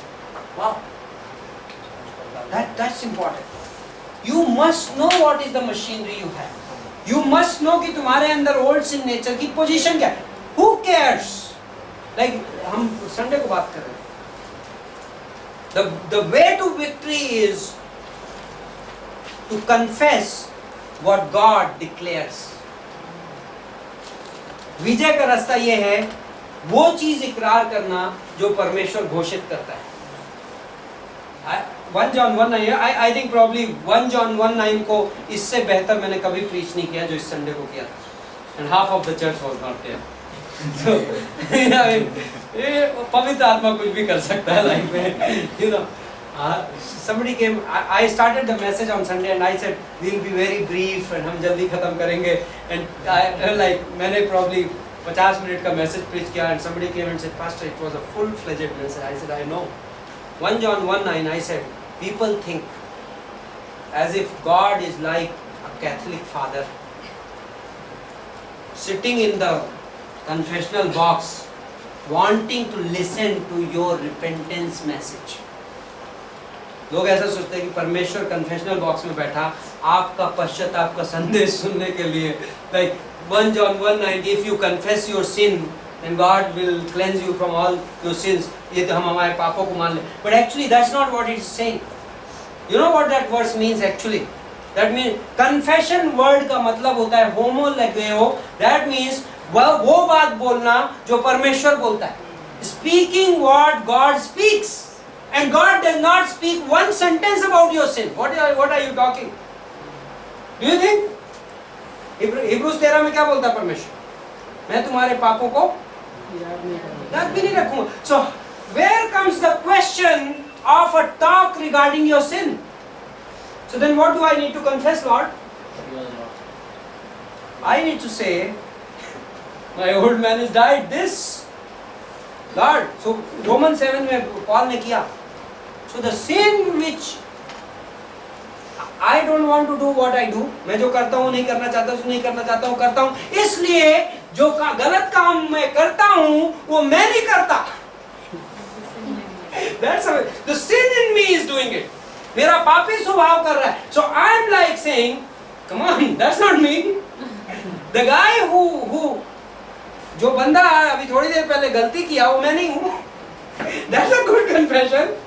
Wow, that's important. You must know what is the machinery you have. You must know कि तुम्हारे अंदर old sin nature की position क्या है. Who cares? Like हम संडे को बात कर रहे हैं. The way to victory is to confess what God declares. विजय का रास्ता ये है, वो चीज इकरार करना जो परमेश्वर घोषित करता है. 1 John 1:9, I think probably 1 John 1:9 को इससे बेहतर मैंने कभी प्रीच नहीं किया जो इस संडे को किया था. And half of the church was not there. So, पवित्र आत्मा कुछ भी कर सकता है लाइफ में. You know, somebody came. I started the message on Sunday and I said we'll be very brief and हम जल्दी खत्म करेंगे. And I like मैंने probably 50 मिनट का मैसेज प्रीच किया. And somebody came and said, Pastor, it was a full-fledged message. I said, I know. 1 John 1:9, I said, people think as if God is like a Catholic father sitting in the confessional box wanting to listen to your repentance message. लोग ऐसा सोचते हैं कि परमेश्वर confessional box में बैठा आपका पश्चाताप का संदेश सुनने के लिए. Like 1 John 1:9, if you confess your sin, then God will cleanse you from all your sins. ये तो हम हमारे पापों को मान ले. But actually that's not what it's saying. You know what that verse means actually? That means confession word का मतलब होता है होमो लगेओ. That means वो बात बोलना जो परमेश्वर बोलता है. Speaking what God speaks. And God does not speak one sentence about your sin. What are you talking? Do you think? Hebrews 13 में क्या बोलता है परमेश्वर? मैं तुम्हारे पापों को याद भी नहीं रखूंगा. So where comes the question of a talk regarding your sin? So then what do I need to confess, Lord? I need to say, my old man has died. This, Lord. So Romans 7 में Paul ने किया. So the sin which I don't want to do what I do. मैं जो करता हूँ नहीं करना चाहता, जो नहीं करना चाहता हूँ करता हूँ. इसलिए जो गलत काम मैं करता हूँ वो मैं नहीं करता. That's how the sin in me is doing it. मेरा पापी स्वभाव कर रहा है. So I'm like saying, come on, that's not me. The guy who जो बंदा अभी थोड़ी देर पहले गलती किया वो मैं नहीं हूँ. That's a good confession.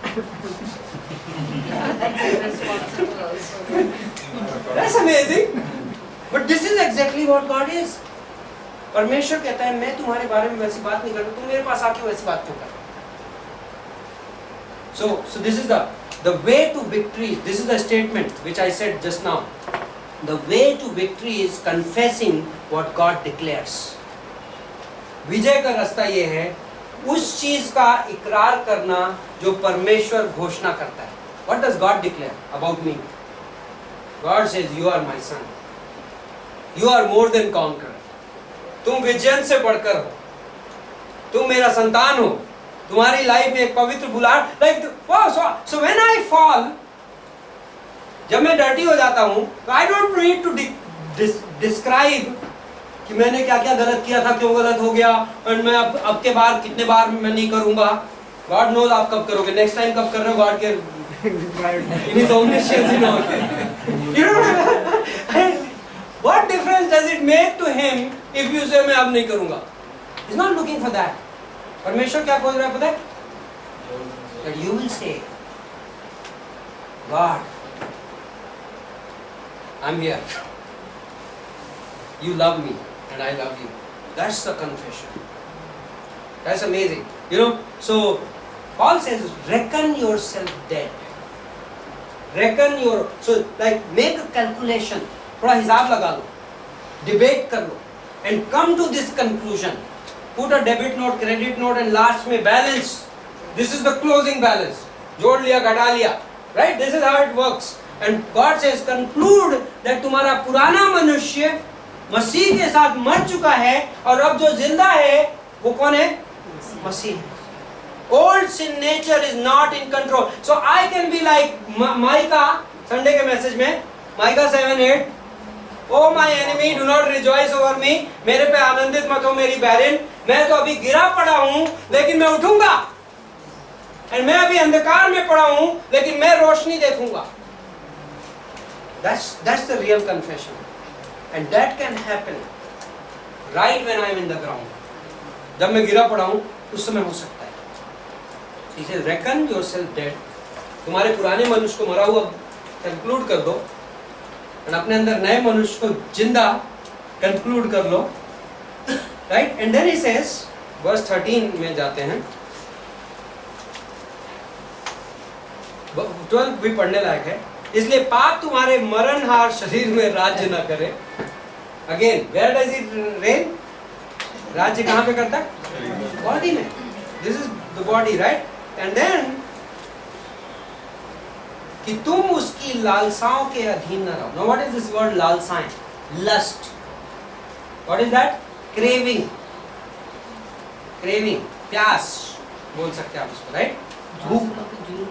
That's irresponsible also. That's amazing. But this is exactly what God is. परमेश्वर कहता है मैं तुम्हारे बारे में वैसी बात नहीं करता, तुम मेरे पास आके वैसी बात क्यों कर? So this is the way to victory. This is the statement which I said just now. The way to victory is confessing what God declares. विजय का रास्ता ये है उस चीज का इकरार करना जो परमेश्वर घोषणा करता है. What does God declare about me? God says, you are my son. You are more than conqueror. तुम विजन से बढ़कर हो. तुम मेरा संतान हो. तुम्हारी लाइफ में एक पवित्र बुलाहट. So when I fall, जब मैं डर्टी हो जाता हूँ, तो I don't need to describe कि मैंने क्या क्या गलत किया था, क्यों गलत हो गया, और मैं अब के बार कितने बार मैं नहीं करूँगा. God knows आप कब करोगे. Next time कब कर रहे हो God के in his omniscience, you know. You know what difference does it make to him if you say मैं अब नहीं करूँगा? He's not looking for that. परमेश्वर क्या खोज रहा है पता है? That you will say, God, I'm here. You love me and I love you. That's the confession. That's amazing. You know, so Paul says, reckon yourself dead. Reckon your, so like make a calculation. थोड़ा हिसाब लगा लो. Debate कर लो. And come to this conclusion. Put a debit note, credit note and last में balance. This is the closing balance. जोड़ लिया, घटा लिया. Right? This is how it works. And God says, conclude that तुम्हारा पुराना मनुष्य मसीह के साथ मर चुका है और अब जो जिंदा है वो कौन है? मसीह है. Old sin nature is not in control. So I can be like Micah, Sunday के मैसेज में, Micah 7:8. Oh my enemy, do not rejoice over me. मेरे पे आनंदित मत हो मेरी बैरिन. मैं तो अभी गिरा पड़ा हूँ, लेकिन मैं उठूंगा. और मैं अभी अंधकार में पड़ा हूँ, लेकिन मैं रोशनी देखूंगा. That's the real confession. And that can happen right when I am in the ground. जब मैं गिरा पड़ा हूँ, उस समय हो सकता है. He says, reckon yourself dead. तुम्हारे पुराने मनुष्य को मरा हुआ कंक्लूड कर दो, और अपने अंदर नए मनुष्य को जिंदा कंक्लूड कर लो. Right? And then he says, verse 13 में जाते हैं. 12 भी पढ़ने लायक है. इसलिए पाप तुम्हारे मरणहार शरीर में राज्य न करे. Again, where does it reign? राज्य कहाँ पे करता है? बॉडी में. This is the body, right? And then कि तुम उसकी लालसाओं के अधीन न रहो. Now what is this word लालसाएं? Lust. What is that? Craving. Craving. प्यास बोल सकते हैं आप उसको, right? भूख.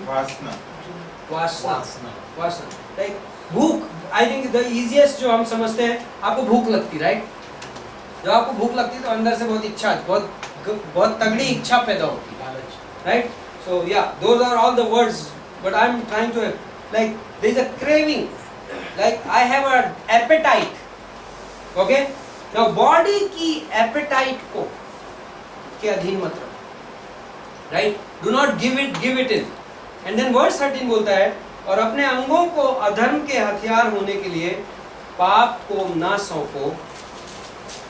वासना. वासना. Like भूख. I think the easiest जो हम समझते हैं, आपको भूख लगती, right? जब आपको भूख लगती है तो अंदर से बहुत तगड़ी इच्छा पैदा होती है, right? So yeah, those are all the words. But I'm trying to, like, there is a craving. Like I have an appetite. Okay? Now body की appetite को के अधीन मत रहो, right? Do not give it in. And then verse 13 बोलता है, और अपने अंगों को अधर्म के हथियार होने के लिए पाप को ना सौंपो,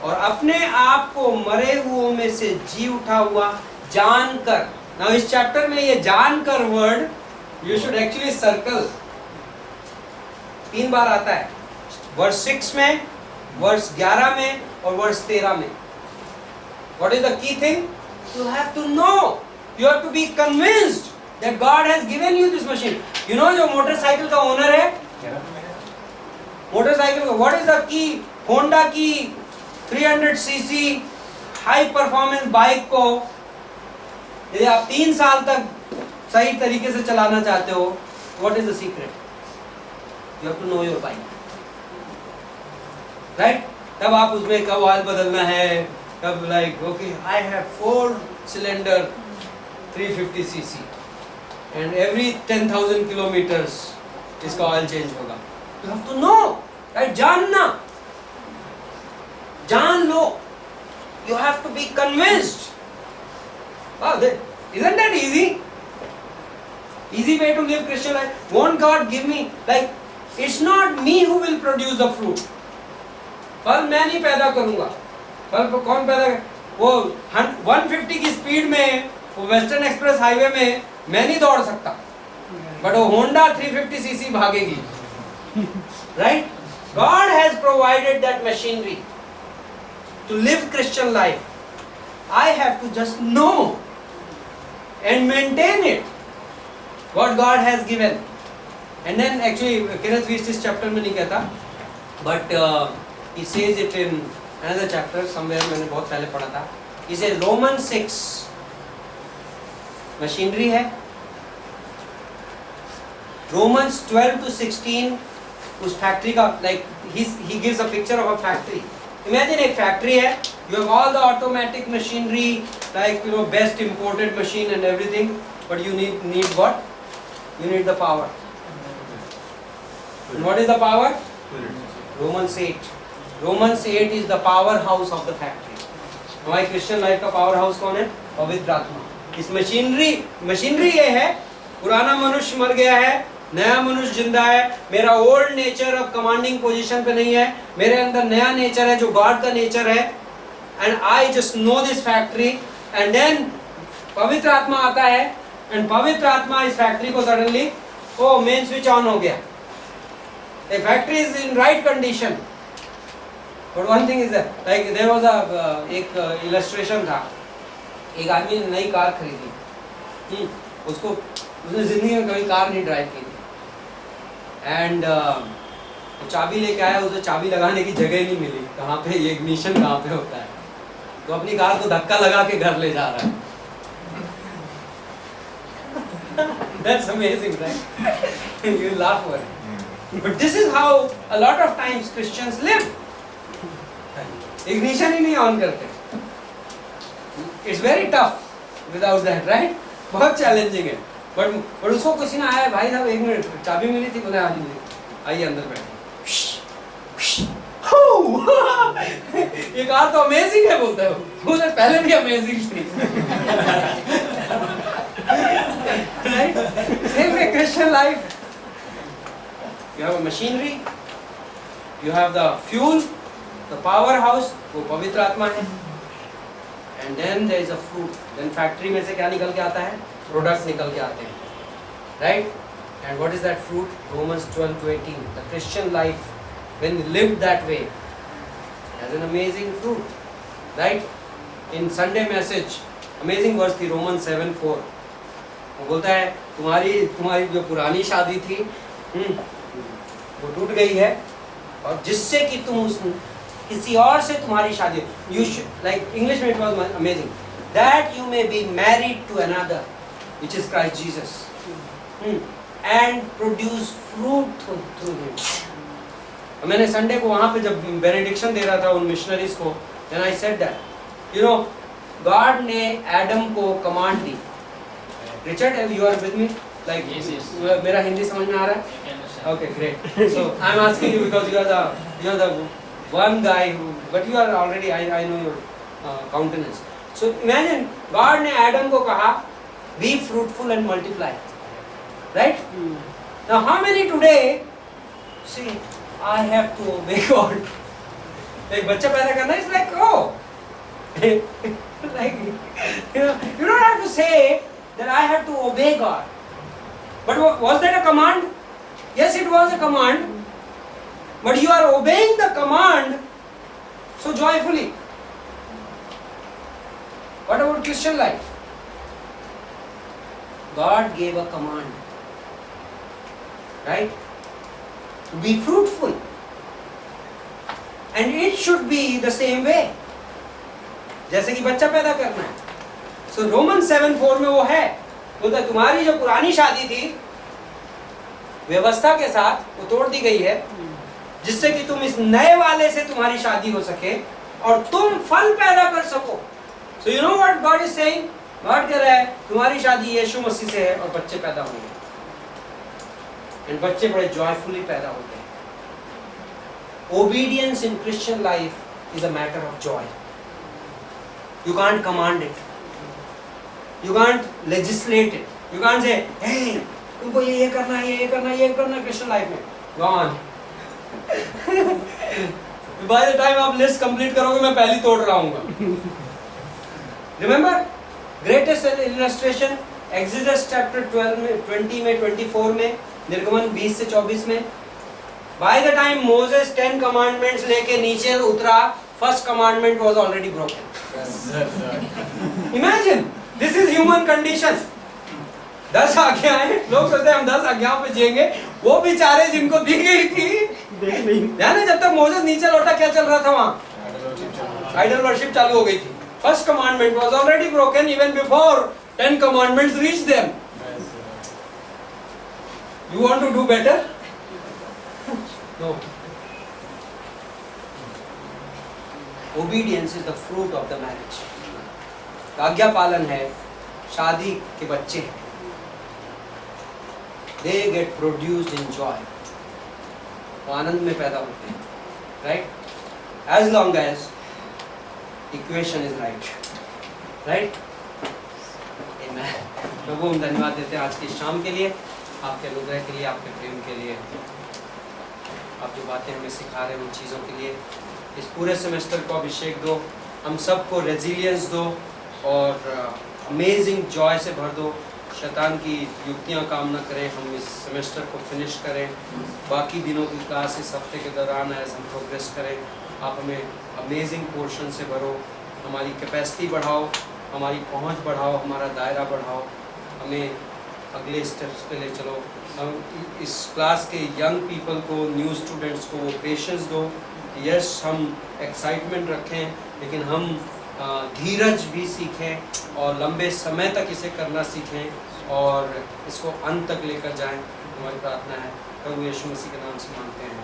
और अपने आप को मरे हुओं में से जी उठा हुआ जानकर। नाउ इस चैप्टर में ये जानकर word you should actually circle, 3 बार आता है, वर्स 6 में, वर्स 11 में और वर्स 13 में। What is the key thing? You have to know, you have to be convinced that God has given you this machine. You know जो motorcycle का owner है, motorcycle का, what is the key? Honda की 300cc high performance bike को यदि आप 3 साल तक सही तरीके से चलाना चाहते हो, what is the secret? You have to know your bike, right? तब आप उसमें कब ऑयल बदलना है, कब like okay I have 4 cylinder 350cc and every 10,000 kilometers इसका ऑयल चेंज होगा। You have to know, right? जानना, जान लो, you have to be convinced. Wow, isn't that easy? Easy way to live Christian life. Won't God give me, like, it's not me who will produce the fruit. फल मैं नहीं पैदा करूंगा, फल कौन पैदा कर? वो 150 की स्पीड में वो वेस्टर्न एक्सप्रेस हाईवे में मैं नहीं दौड़ सकता, बट वो होंडा 350cc भागेगी, right? God has provided that machinery to live Christian life. I have to just know and maintain it, what God has given. And then actually Kenneth Wuest इस chapter में नहीं कहता, but he says it in another chapter somewhere, मैंने बहुत पहले पढ़ा था. He says Romans 6 machinery है, Romans 12 to 16 उस फैक्ट्री का, like he gives a picture of a factory. Imagine एक फैक्ट्री है, you have all the automatic machinery, like you know best imported machine and everything, but you need what? You need the power. And what is the power? Romans 8. Romans 8 is the powerhouse of the factory. हमारी Christian life का power house कौन है? पवित्र आत्मा. इस machinery ये है, पुराना मनुष्य मर गया है, नया मनुष्य जिंदा है, मेरा ओल्ड नेचर अब कमांडिंग पोजीशन पे नहीं है, मेरे अंदर नया नेचर है जो गॉड का नेचर है, and I just know this factory. And then पवित्र आत्मा आता है, एंड पवित्र आत्मा इस फैक्ट्री को सडनली मेन स्विच ऑन हो गया. The factory is in right condition, but one thing is that like there was एक illustration था, एक आदमी ने नई कार खरीदी, उसने जिंदगी में कभी कार नहीं ड्राइव की थी, एंड वो चाबी लेके आया, उसे चाबी लगाने की जगह ही नहीं मिली, कहाँ पे ये इग्निशन कहाँ पे होता है, तो अपनी कार को धक्का लगा के घर ले जा रहा है. That's amazing, right? You laugh for it. But this is how a lot of times Christians live. Ignition ही नहीं ऑन करते. It's very tough without that, right? बहुत चैलेंजिंग है. But उसको कुछ ना आया, भाई साहब 1 मिनट चाबी मिली थी, बोले हाँ जी आइए अंदर बैठे. ये कार तो अमेजिंग है बोलता है वो, पहले भी अमेजिंग थी. Right? Same way Christian life. You have a machinery, you have the fuel, the powerhouse, वो पवित्र आत्मा है, and then there is a fruit. Then factory में से क्या निकल के आता है? Products निकल के आते हैं, right? And what is that fruit? Romans 12 to 18. The Christian life, when lived that way, has an amazing fruit, right? In Sunday message, amazing verse थी Romans 7:4. वो बोलता है तुम्हारी जो पुरानी शादी थी वो टूट गई है, और जिससे कि तुम किसी और से तुम्हारी शादी, you should, like English में it was amazing, that you may be married to another, which is Christ Jesus, and produce fruit through him. मैंने संडे को वहाँ पे जब बेनेडिक्शन दे रहा था उन मिशनरीज को, then I said that, you know, God ने एडम को command the. Richard, you are with me? Like yes. मेरा हिंदी समझ में आ रहा है? Okay, great. So I'm asking you because you are the one guy who, but you are already, I know your countenance. So imagine God ने Adam को कहा be fruitful and multiply, right? Now how many today say I have to obey God? एक बच्चा पैदा करना is like oh like you don't have to say that I have to obey God. But was that a command? Yes, it was a command. But you are obeying the command so joyfully. What about Christian life? God gave a command, right? To be fruitful. And it should be the same way. जैसे कि बच्चा पैदा करना है. So Romans 7:4 में वो है. बोलता है तुम्हारी जो पुरानी शादी थी व्यवस्था के साथ वो तोड़ दी गई है जिससे कि तुम इस नए वाले से तुम्हारी शादी हो सके और तुम फल पैदा कर सको. So you know what God is saying? God कह रहा है तुम्हारी शादी यीशु मसीह से है और बच्चे पैदा होंगे. And बच्चे बड़े joyfully पैदा होते हैं. Obedience in Christian life is a matter of joy. You can't command it. You can't legislate it. You can't say, hey, तुमको ये करना है, ये करना है, ये करना है Christian life में. Gone. By the time आप list complete करोगे मैं पहली तोड़ रहा हूँगा. Remember, greatest illustration, Exodus chapter 12 में, 20 में, 24 में, निर्गमन 20 से 24 में. By the time Moses 10 commandments लेके नीचे उतरा, first commandment was already broken. Imagine, this is human condition. 10 आज्ञाएं, लोग सोचते हैं हम 10 आज्ञाओं पे जिएंगे, वो बेचारे जिनको दी गई थी, जाने जब तक मोसेस नीचे लौटा क्या चल रहा था वहाँ? आइडल वर्शिप चालू हो गई थी. First commandment was already broken even before 10 commandments reached them. You want to do better? No. Obedience is the fruit of the marriage. आज्ञा पालन है शादी के बच्चे हैं. They get produced in joy. वो आनंद में पैदा होते हैं, right? As long as equation is right? Amen. प्रभु हम धन्यवाद देते हैं आज की शाम के लिए, आपके अनुग्रह के लिए, आपके प्रेम के लिए. आप जो बातें हमें सिखा रहे हैं उन चीज़ों के लिए इस पूरे सेमेस्टर को अभिषेक दो, हम सबको रेजिलियंस दो और अमेजिंग जॉय से भर दो. शैतान की युक्तियां काम न करें, हम इस सेमेस्टर को फिनिश करें. बाकी दिनों की क्लास इस हफ्ते के दौरान एज हम प्रोग्रेस करें, आप हमें अमेजिंग पोर्शन से भरो, हमारी कैपेसिटी बढ़ाओ, हमारी पहुंच बढ़ाओ, हमारा दायरा बढ़ाओ, हमें अगले स्टेप्स पे ले चलो. हम इस क्लास के यंग पीपल को, न्यू स्टूडेंट्स को वो पेशेंस दो. यस, हम एक्साइटमेंट रखें लेकिन हम धीरज भी सीखें और लंबे समय तक इसे करना सीखें और इसको अंत तक लेकर जाएं. हमारी प्रार्थना है प्रभु यीशु मसीह के नाम से मांगते हैं.